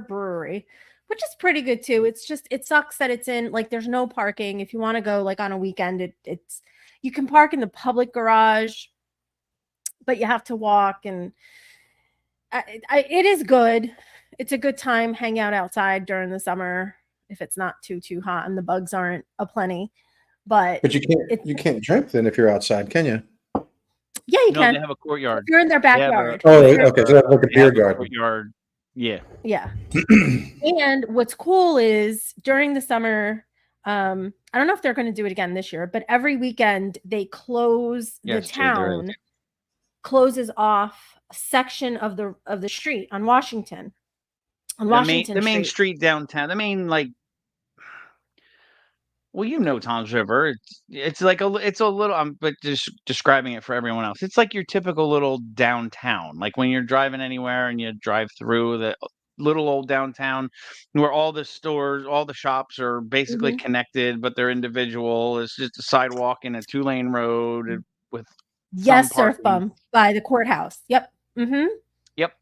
Brewery, which is pretty good too. It's just, it sucks that it's in, like, there's no parking. If you want to go like on a weekend, it's you can park in the public garage, but you have to walk, and it is good. It's a good time, hang out outside during the summer if it's not too hot and the bugs aren't aplenty. But you can't drink then if you're outside, can you? Yeah, you can. They have a courtyard. If you're in their backyard. Okay, so that's like a beer garden. Courtyard. Yeah. And what's cool is during the summer, I don't know if they're going to do it again this year, but every weekend they close the town closes off a section of the street on Washington. The main street downtown. The main, like, well, Tom's River. It's like it's a little. But just describing it for everyone else, it's like your typical little downtown. Like when you're driving anywhere and you drive through the little old downtown, where all the stores, all the shops are basically connected, but they're individual. It's just a sidewalk and a 2-lane road with Surf Bum by the courthouse. Yep. Yep.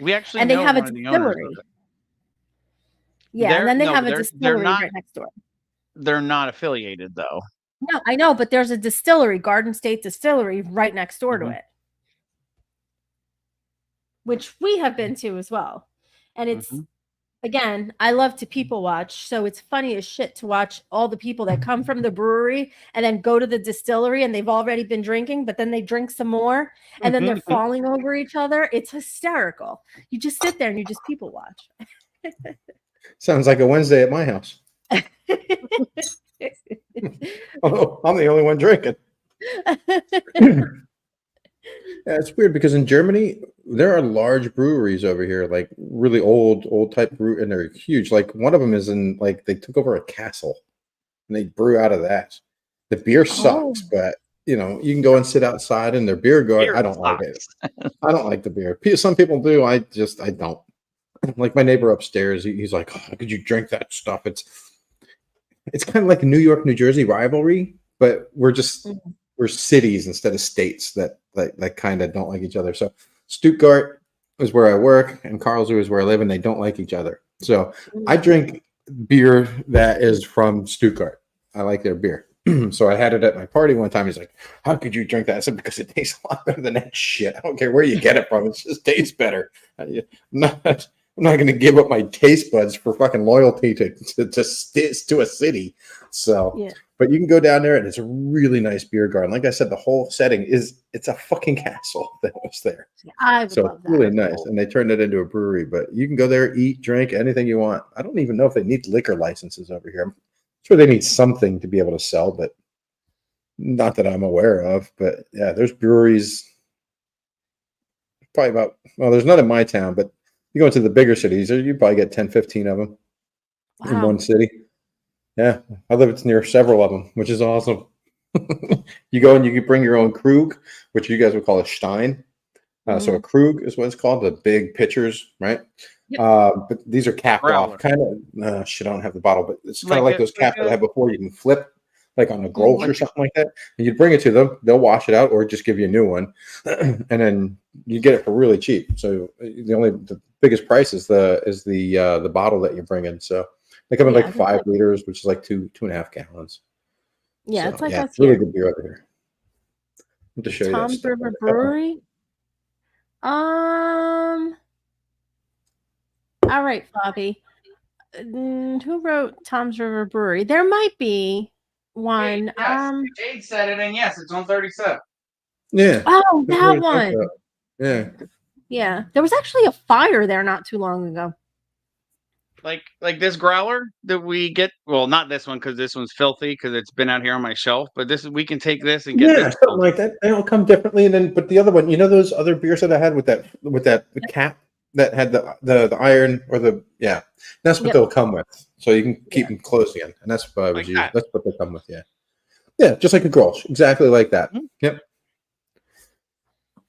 We actually they have a distillery. Yeah, and then they have a distillery right next door. They're not affiliated, though. No, I know, but there's a distillery, Garden State Distillery, right next door to it, which we have been to as well. And it's, again, I love to people watch, so it's funny as shit to watch all the people that come from the brewery and then go to the distillery and they've already been drinking, but then they drink some more and then they're falling over each other. It's hysterical. You just sit there and you just people watch. Sounds like a Wednesday at my house. Oh, I'm the only one drinking. Yeah, it's weird because in Germany there are large breweries over here, like really old type brew, and they're huge. Like one of them is in, like, they took over a castle and they brew out of that. The beer sucks, but you can go and sit outside in their beer garden. I don't like it. I don't like the beer. Some people do. I don't. Like my neighbor upstairs, he's like, "Oh, how could you drink that stuff?" It's kind of like a New York, New Jersey rivalry, but we're cities instead of states that kind of don't like each other. So Stuttgart is where I work, and Karlsruhe is where I live, and they don't like each other. So I drink beer that is from Stuttgart. I like their beer. So I had it at my party one time. He's like, "How could you drink that?" I said, "Because it tastes a lot better than that shit. I don't care where you get it from. It just tastes better." I'm not going to give up my taste buds for fucking loyalty to a city. So, but you can go down there and it's a really nice beer garden. Like I said, the whole setting it's a fucking castle that was there. I would love that. Really nice. And they turned it into a brewery, but you can go there, eat, drink, anything you want. I don't even know if they need liquor licenses over here. I'm sure they need something to be able to sell, but not that I'm aware of. But yeah, there's breweries probably there's none in my town, but you go into the bigger cities, you probably get 10, 15 of them in one city. Yeah, I live near several of them, which is awesome. You go and you can bring your own Krug, which you guys would call a Stein. So a Krug is what it's called, the big pitchers, right? Yep. But these are capped Growler. off, kind of. Shit, I don't have the bottle, but it's kind of Like like a- those caps like that I a- had before. You can flip, like on a Grolsch Like or something like that, and you bring it to them. They'll wash it out, or just give you a new one, and then you get it for really cheap. So the biggest price is the bottle that you bring in. So they come in Yeah, like 5 liters, which is like 2.5 gallons. Yeah, So, it's like yeah, us really here. good beer over here. I have to show you that Tom's stuff. River Brewery. All right, Fabi. Who wrote Tom's River Brewery? There might be one. Yes, Jade said it, and yes, it's on 37. Yeah. Oh, That's that what I one. thought. Yeah. Yeah, there was actually a fire there not too long ago. Like this growler that we get. Well, not this one because this one's filthy because it's been out here on my shelf. But we can take this and get Yeah, this. something like that. They all come differently, and then but the other one, those other beers that I had with that cap that had the iron or that's what Yep. they'll come with. So you can keep them closed again, and that's what I was Like using. that. That's what they come with. Yeah, just like a Grolsch, exactly like that. Mhm. Yep.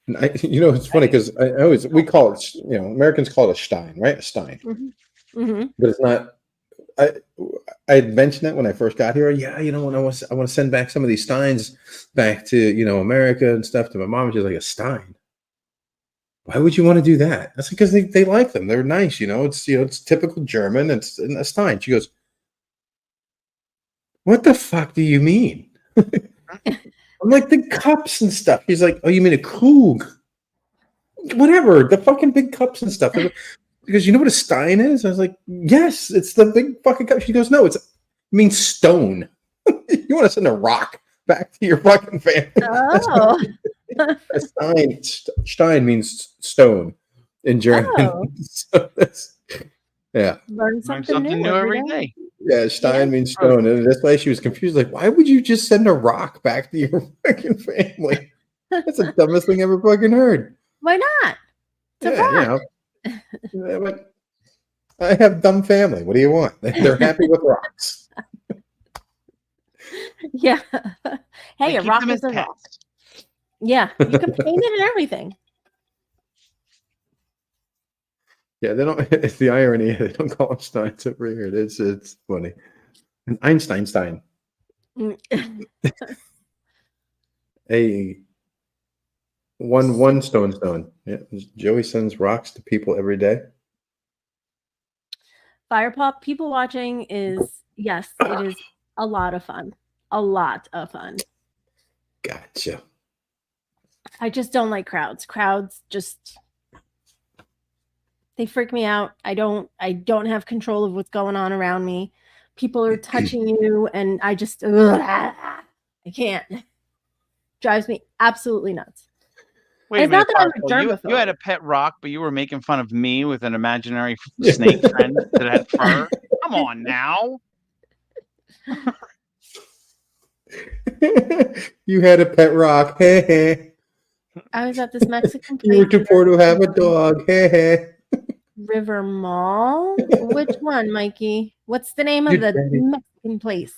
And it's funny because we call it, Americans call it a Stein, right? A Stein, but it's not. I had mentioned that when I first got here. Yeah, when I want to send back some of these Steins back to America and stuff to my mom. She's like, a Stein. Why would you want to do that? That's because they like them. They're nice. It's typical German. It's a Stein. She goes, what the fuck do you mean? I'm like, the cups and stuff. He's like, oh, you mean a Krug? Whatever, the fucking big cups and stuff. Because you know what a Stein is? I was like, yes, it's the big fucking cup. She goes, no, it means stone. You want to send a rock back to your fucking family? Oh. A Stein means stone in German. Oh. So yeah. Learn something new every day. Yeah, Stein means stone. And that's why she was confused. Like, why would you just send a rock back to your fucking family? That's the dumbest thing I ever fucking heard. Why not? It's a rock. But I have dumb family. What do you want? They're happy with rocks. Yeah. Hey, a keep rock them is as a pets. rock. Yeah, you can paint it and everything. Yeah, they don't. It's the irony. They don't call them Steins over here. It's funny. And Einstein. Hey, one stone. Yeah, Joey sends rocks to people every day. Fire pop people watching is, yes, it is a lot of fun. A lot of fun. Gotcha. I just don't like crowds. Crowds just, they freak me out. I don't have control of what's going on around me. People are touching you and I just I can't. Drives me absolutely nuts. Wait a It's not minute, that I'm a Parcel, you had germaphobe. a pet rock, but you were making fun of me with an imaginary snake friend that had fur. Come on now. You had a pet rock. Hey, hey. I was at this Mexican place. You were too poor to have a dog. Hey, hey. River Mall? Which one, Mikey? What's the name of the Mexican place?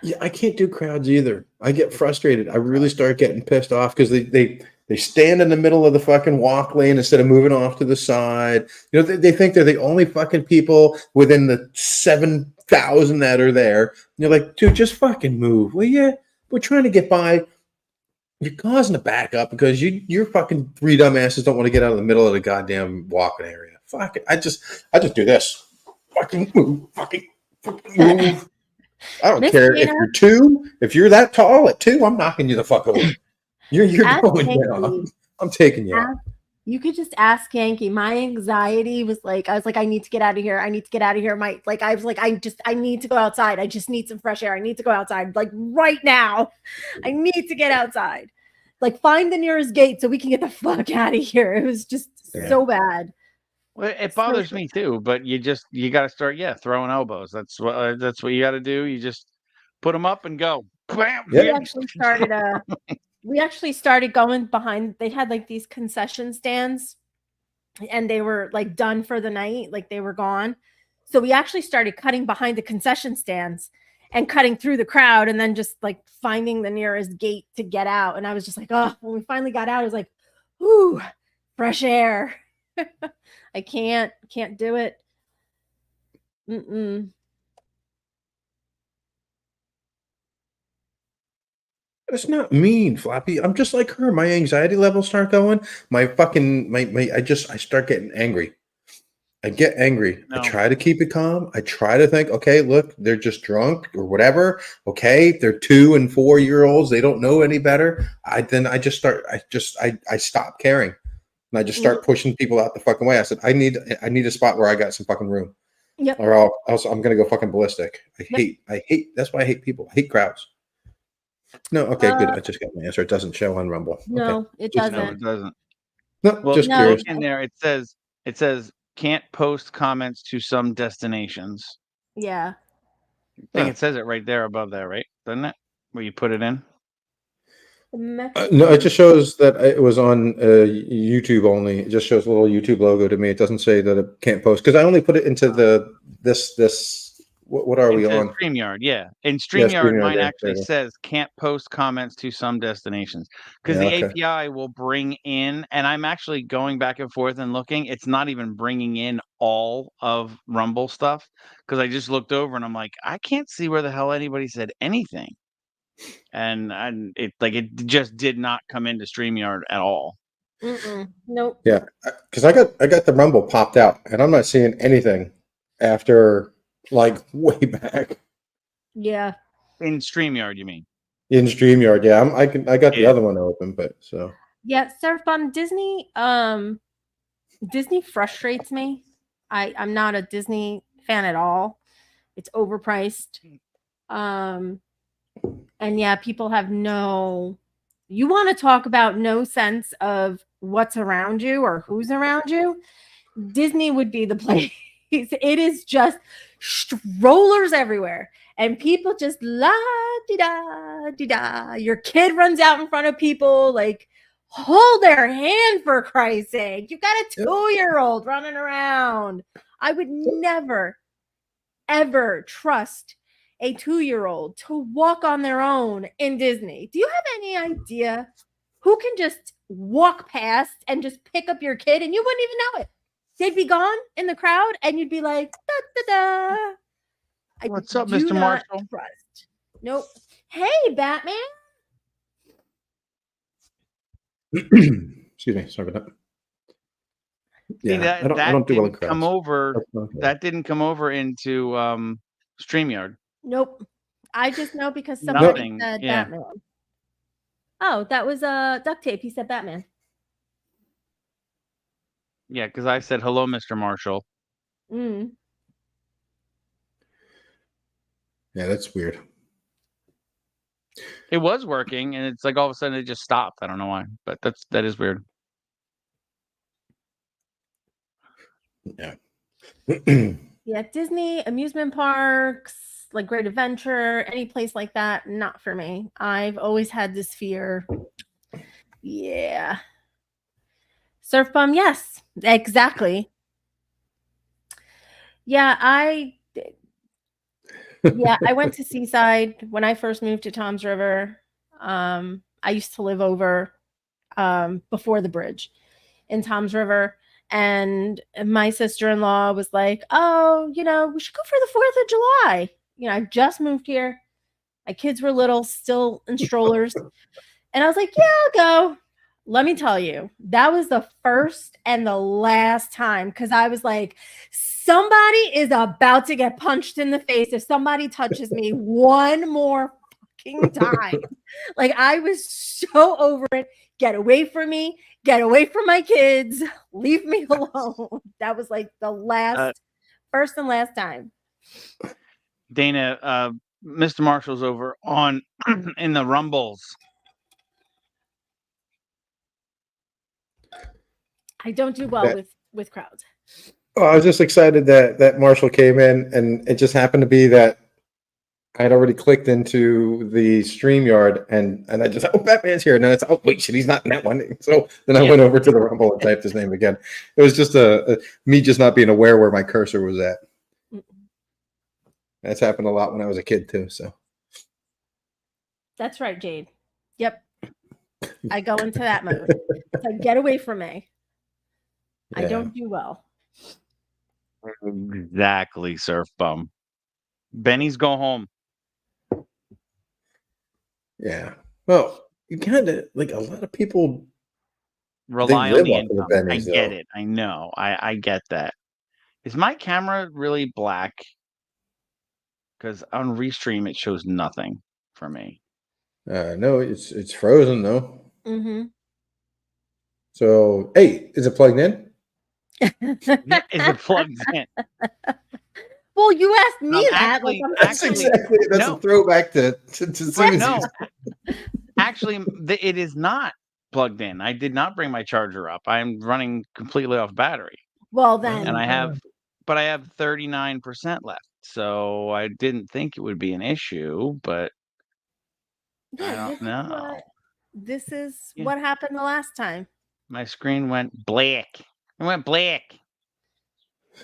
Yeah, I can't do crowds either. I get frustrated. I really start getting pissed off because they stand in the middle of the fucking walk lane instead of moving off to the side. They think they're the only fucking people within the 7,000 that are there. And you're like, dude, just fucking move. Well, yeah, we're trying to get by. You're causing a backup because you're fucking three dumbasses don't want to get out of the middle of the goddamn walking area. Fuck it. I just do this. Fucking move. Fucking move. I don't care if you're 2. If you're that tall at 2, I'm knocking you the fuck over. You're going down. I'm taking you out. You could just ask Yankee. My anxiety was like, I was like, I need to get out of here. I need to get out of here. I was like, I need to go outside. I just need some fresh air. I need to go outside. Like right now. I need to get outside. Like find the nearest gate so we can get the fuck out of here. It was just so bad. Well, it bothers me too, but you got to start, throwing elbows. That's what you got to do. You just put them up and go. Bam! We actually started going behind. They had like these concession stands, and they were like done for the night, like they were gone. So we actually started cutting behind the concession stands, and cutting through the crowd and then just like finding the nearest gate to get out. And I was just like, oh, when we finally got out, I was like, ooh, fresh air. I can't do it. Mm-mm. That's not mean, Flappy. I'm just like her. My anxiety levels start going. My fucking I start getting angry. I get angry. No. I try to keep it calm. I try to think, okay, look, they're just drunk or whatever. Okay, they're 2 and 4 year olds. They don't know any better. I stop caring. And I just start pushing people out the fucking way. I said, I need a spot where I got some fucking room. Yep. Or else I'm gonna go fucking ballistic. I hate that's why I hate people. I hate crowds. No, okay, good. I just got my answer. It doesn't show on Rumble. No, Okay. it Just- doesn't. No, it doesn't. No, Well, just no. curious. in there, it says can't post comments to some destinations. Yeah. I think it says it right there above that, right? Doesn't it? Where you put it in. No, it just shows that it was on YouTube only. It just shows a little YouTube logo to me. It doesn't say that it can't post because I only put it into the this. What are we It says on? StreamYard, yeah. In Yeah, StreamYard, StreamYard, mine there actually you go. says can't post comments to some destinations because Yeah, the okay. API will bring in, and I'm actually going back and forth and looking. It's not even bringing in all of Rumble stuff because I just looked over and I'm like, I can't see where the hell anybody said anything, and it just did not come into StreamYard at all. Nope. Yeah, because I got the Rumble popped out, and I'm not seeing anything after like way back Yeah. In StreamYard, you mean? in StreamYard. Yeah, I got the Yeah. other one open, but so Yeah, Surf Bomb Disney. Disney frustrates me. I'm not a Disney fan at all. It's overpriced. And yeah, people have no. You want to talk about no sense of what's around you or who's around you? Disney would be the place. It is just strollers everywhere, and people just la di da di da. Your kid runs out in front of people, like hold their hand for Christ's sake. You've got a 2-year-old running around. I would never, ever trust a 2-year-old to walk on their own in Disney. Do you have any idea who can just walk past and just pick up your kid and you wouldn't even know it? They'd be gone in the crowd and you'd be like, da da da. What's up, Mr. Marshall? Trust. Nope. Hey, Batman. excuse me, sorry about that. See, Yeah, I don't do well in didn't crowds. come over. Okay. That didn't come over into StreamYard. Nope. I just know because somebody Nothing, said yeah. Batman. Oh, that was duct tape. He said Batman. Yeah, because I said hello, Mr. Marshall. Mm. Yeah, that's weird. It was working, and it's like all of a sudden it just stopped. I don't know why, but that is weird. Yeah. Yeah, Disney, amusement parks, like Great Adventure, any place like that, not for me. I've always had this fear. Yeah. Surf Bum, yes, exactly. Yeah, I went to Seaside when I first moved to Tom's River. I used to live over before the bridge in Tom's River. And my sister-in-law was like, oh, we should go for the 4th of July. I just moved here. My kids were little, still in strollers. And I was like, yeah, I'll go. Let me tell you, that was the first and the last time because I was like, somebody is about to get punched in the face if somebody touches me one more fucking time. Like, I was so over it. Get away from me. Get away from my kids. Leave me alone. That was like the first and last time. Dana, Mr. Marshall's over on in the Rumbles. I don't do well with crowds. Oh, I was just excited that Marshall came in, and it just happened to be that I had already clicked into the StreamYard, and I just Batman's here, and then it's wait, shit, he's not in that one. So then I went over to the Rumble and typed his name again. It was just me just not being aware where my cursor was at. That's happened a lot when I was a kid too. So That's right, Jade. Yep. I go into that mode. It's like, get away from me. I yeah. don't do well. Exactly, Surf Bum. Benny's go home. Yeah. Well, you kind of like a lot of people. Rely live on the off of the income. I Bennies, get though. it. I know. I get that. Is my camera really black? Because on Restream it shows nothing for me. No, it's frozen though. Mm-hmm. So, hey, is it plugged in? Yeah, is it plugged in? Well, you asked me that. Actually, That's actually, exactly. That's no. a throwback to But Susie's. no, actually, it is not plugged in. I did not bring my charger up. I'm running completely off battery, Well, then. and I have 39% left. So I didn't think it would be an issue, but I Yeah, don't know. this is Yeah. what happened the last time. My screen went black. It went black.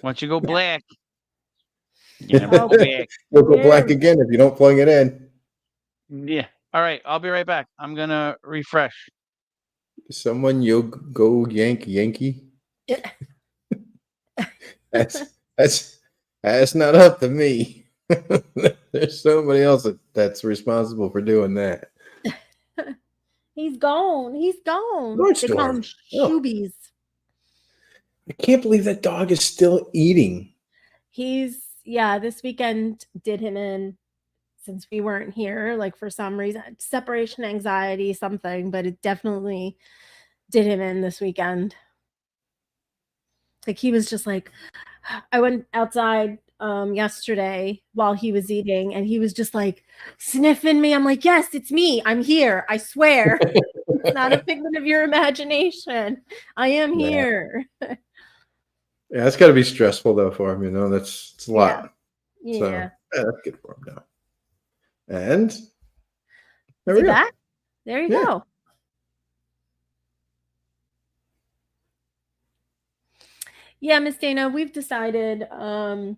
Once you go black, you never go back. You'll go black Yeah. again if you don't plug it in. Yeah. All right. I'll be right back. I'm gonna refresh. Someone you go Yankee. That's not up to me. There's somebody else that's responsible for doing that. He's gone. He's gone. Lord They call him Storm. Oh. Shoobies. I can't believe that dog is still eating. This weekend did him in since we weren't here, like for some reason, separation anxiety, something, but it definitely did him in this weekend. Like he was just like, I went outside yesterday while he was eating and he was just like sniffing me. I'm like, yes, it's me. I'm here. I swear. It's not a figment of your imagination. I am here. Yeah, it's got to be stressful though for him. It's a lot. Yeah. So, yeah, that's good for him now. And there Is we he go. back? There you go. Yeah, Miss Dana, we've decided in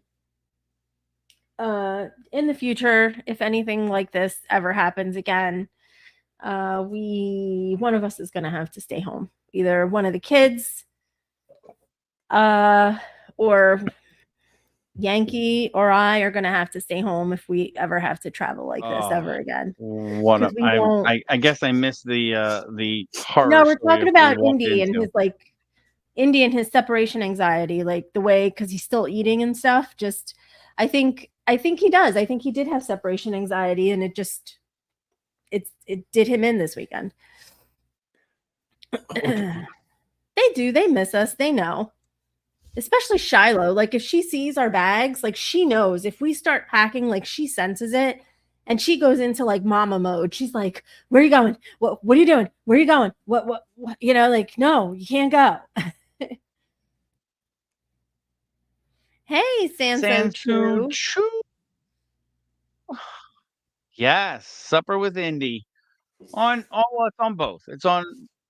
the future, if anything like this ever happens again, one of us is going to have to stay home. Either one of the kids or Yankee or I are going to have to stay home if we ever have to travel like this ever again. I guess I missed the horror. No, we're talking about Indi Indi and his separation anxiety, like the way, because he's still eating and stuff. Just, I think he does. I think he did have separation anxiety, and it did him in this weekend. They do. They miss us. They know. Especially Shiloh. Like if she sees our bags, like she knows if we start packing, like she senses it. And she goes into like mama mode. She's like, where are you going? What are you doing? Where are you going? What? Like, no, you can't go. Hey, Sanso True. Yes, Supper with Indi. It's on both. It's on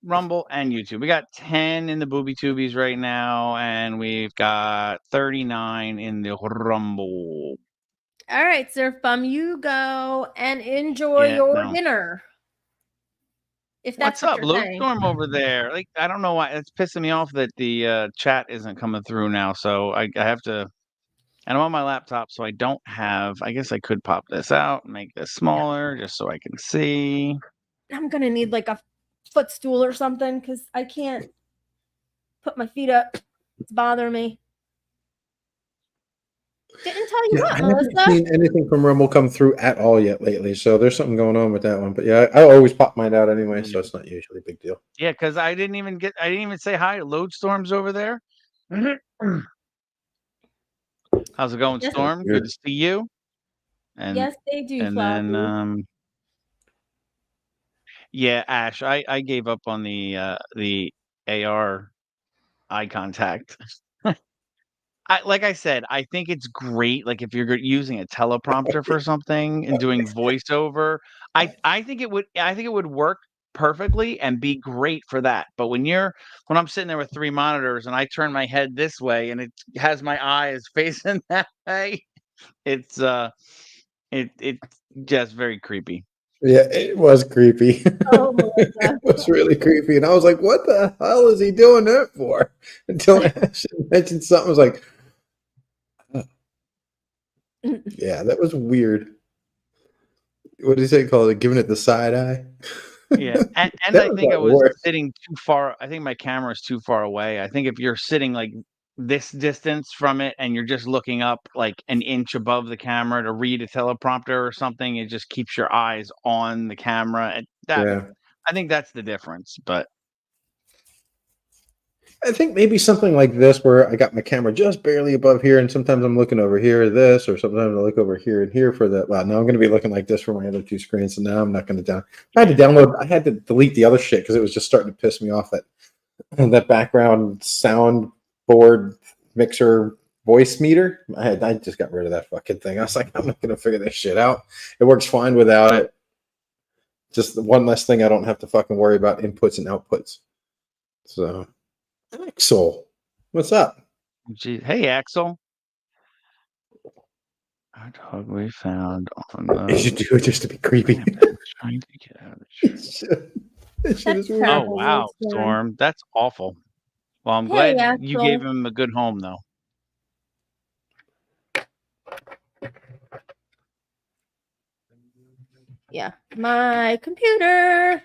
Rumble and YouTube. We got 10 in the Booby Tubies right now, and we've got 39 in the Rumble. All right, Surf Bum, you go and enjoy your dinner. If that's what's up, Luke Storm over there? Like, I don't know why it's pissing me off that the chat isn't coming through now. So I have to. And I'm on my laptop, so I don't have. I guess I could pop this out and make this smaller just so I can see. I'm gonna need like a footstool or something because I can't put my feet up. It's bothering me. Didn't tell you what, I Melissa. haven't seen anything from Rumble come through at all yet lately, so there's something going on with that one. But yeah, I always pop mine out anyway, so it's not usually a big deal. Yeah, because I didn't even say hi. Loadstorm's over there. How's it going, Storm? Good to see you. And yes, they do. And then yeah, Ash, I gave up on the AR eye contact. Like I said, I think it's great. Like if you're using a teleprompter for something and doing voiceover, I think it would work perfectly and be great for that. But when I'm sitting there with 3 monitors and I turn my head this way and it has my eyes facing that way, It's it's just very creepy. Yeah, it was creepy. Oh, Melissa. It was really creepy, and I was like, "What the hell is he doing that for?" Until Ash mentioned something, I was like, oh, "Yeah, that was weird." What did he say? Called it giving it the side eye. Yeah, and That I was think I like was worse. sitting too far. I think my camera is too far away. I think if you're sitting like this distance from it and you're just looking up like an inch above the camera to read a teleprompter or something, it just keeps your eyes on the camera. And that Yeah. I think that's the difference. But I think maybe something like this where I got my camera just barely above here, and sometimes I'm looking over here at this, or sometimes I look over here and here for that. Wow, now I'm going to be looking like this for my other two screens, so now I'm not going to down. I had to download. I had to delete the other shit because it was just starting to piss me off. That background sound board mixer voice meter. I just got rid of that fucking thing. I was like, I'm not going to figure this shit out. It works fine without it. Just the one less thing I don't have to fucking worry about inputs and outputs. So. Axel, what's up? gee, hey, Axel, our dog we found on You should the do it just to be creepy. ramp that was trying to get out of the tree. That shit is That's weird. Oh terrible, wow, Storm. Storm, that's awful. Well, I'm Hey, glad you gave Axel. him a good home, though. Yeah, my computer.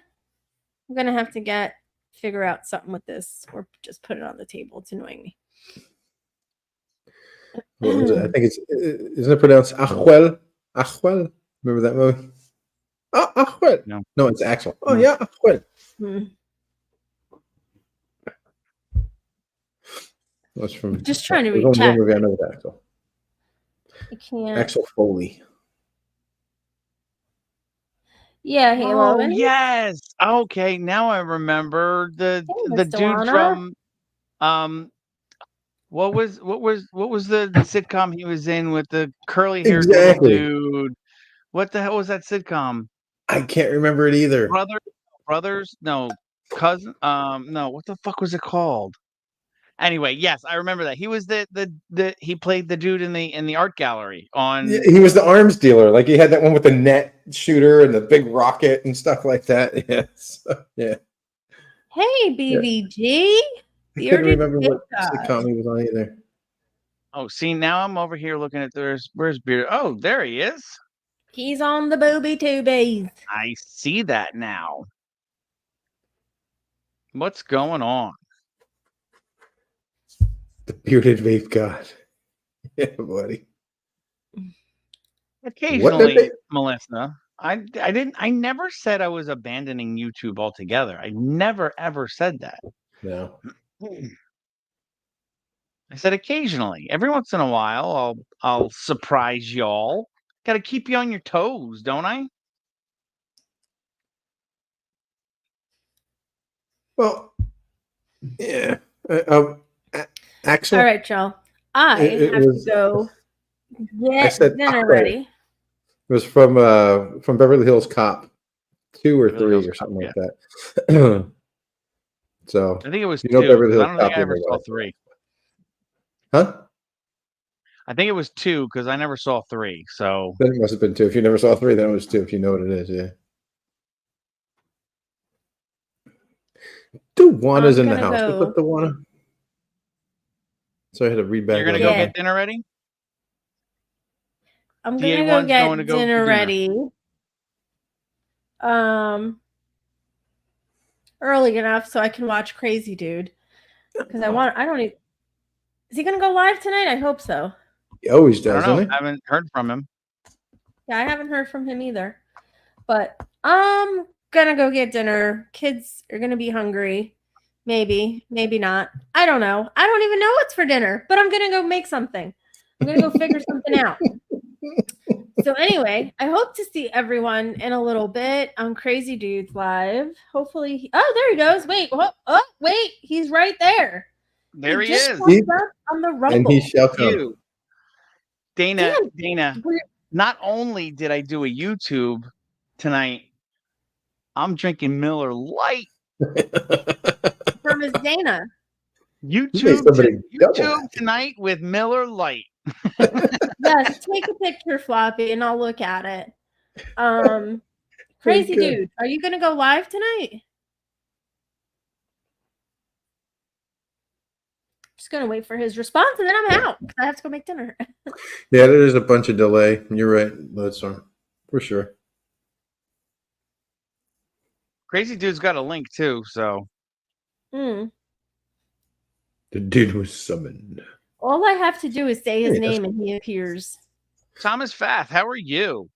I'm gonna have to figure out something with this, or just put it on the table. It's annoying me. What was it? I think isn't it pronounced Ajuel? Ajuel? Remember that movie? Oh, Ajuel. No, it's Axel. Oh, No. yeah, Ajuel. That's from. Just trying to there's read only one chat. movie I know with Axel. I can't. Axel Foley. Yeah, Halo. Oh yes. Okay, now I remember the Miss dude Delana. from what was the sitcom he was in with the curly haired Exactly. little dude? What the hell was that sitcom? I can't remember it either. Brothers? No, cousin. No. What the fuck was it called? Anyway, yes, I remember that. He was the he played the dude in the art gallery on. Yeah, he was the arms dealer. Like he had that one with the net shooter and the big rocket and stuff like that. Yes. Yeah. Hey, BVG. I couldn't remember what sitcom he was on either. Oh, see, now I'm over here looking at where's Beard? Oh, there he is. He's on the booby tubies. I see that now. What's going on? The bearded vape god. Yeah, buddy. Occasionally, Melissa, I never said I was abandoning YouTube altogether. I never ever said that. No. I said occasionally. Every once in a while I'll surprise y'all. Got to keep you on your toes, don't I? Well, yeah. Axel. All right, y'all. I have to go get dinner ready. It was from Beverly Hills Cop 2 or 3 or something like that. So I think it was 2. Beverly Hills I don't think Cop I ever saw 3. Huh? I think it was 2 because I never saw 3. So then it must have been 2. If you never saw 3, then it was 2. If you know what it is, yeah. Duwana's in the house. What's up, Duwana? So I had to read back. You're gonna go get dinner ready? I'm gonna go get dinner ready. Early enough so I can watch Crazy Dude. Because is he gonna go live tonight? I hope so. He always does, I don't know. doesn't he? I haven't heard from him. Yeah, I haven't heard from him either. But I'm gonna go get dinner. Kids are gonna be hungry. Maybe not. I don't know. I don't even know what's for dinner, but I'm gonna go make something. I'm gonna go figure something out. So anyway, I hope to see everyone in a little bit on Crazy Dudes Live. Hopefully, there he goes. Wait, wait, he's right there. There he is. On the Rumble. And he shall come. Dana, not only did I do a YouTube tonight, I'm drinking Miller Lite. From his Dana. YouTube tonight with Miller Lite. Yes, take a picture, Floppy, and I'll look at it. Crazy Okay. dude, are you gonna go live tonight? Just gonna wait for his response, and then I'm out. I have to go make dinner. Yeah, there is a bunch of delay. You're right, Lodestorm, for sure. Crazy dude's got a link too, so Hmm. The dude was summoned. All I have to do is say his Hey, that's- name, and he appears. Thomas Fath, how are you?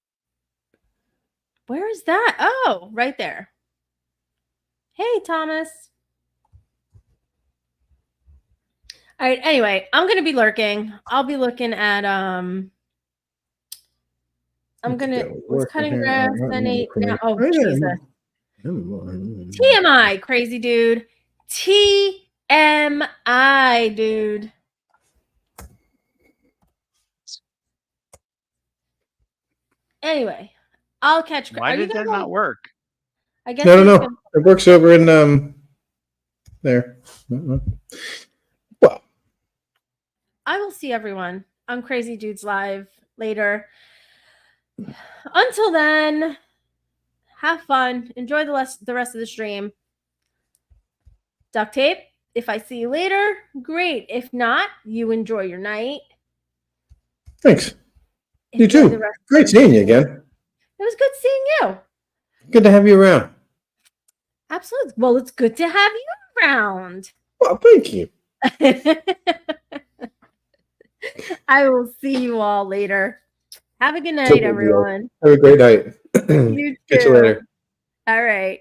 Where is that? Oh, right there. Hey, Thomas. All right. Anyway, I'm gonna be lurking. I'll be looking at I'm gonna was cutting grass. Then ate. Now, oh Jesus. TMI, crazy dude. TMI, dude. Anyway, I'll catch. Why Are you did gonna that go? not work? I guess. I don't he's know. gonna- It works over in there. Well, I will see everyone on Crazy Dudes Live later. Until then, have fun. Enjoy the rest of the stream. Duct tape. If I see you later, great. If not, you enjoy your night. thanks. You Enjoy the too. rest. Great seeing you again. It was good seeing you. Good to have you around. Absolutely. Well, it's good to have you around. Well, thank you. I will see you all later. Have a good night, Super deal. everyone. Have a great night. You Catch you too. later. All right.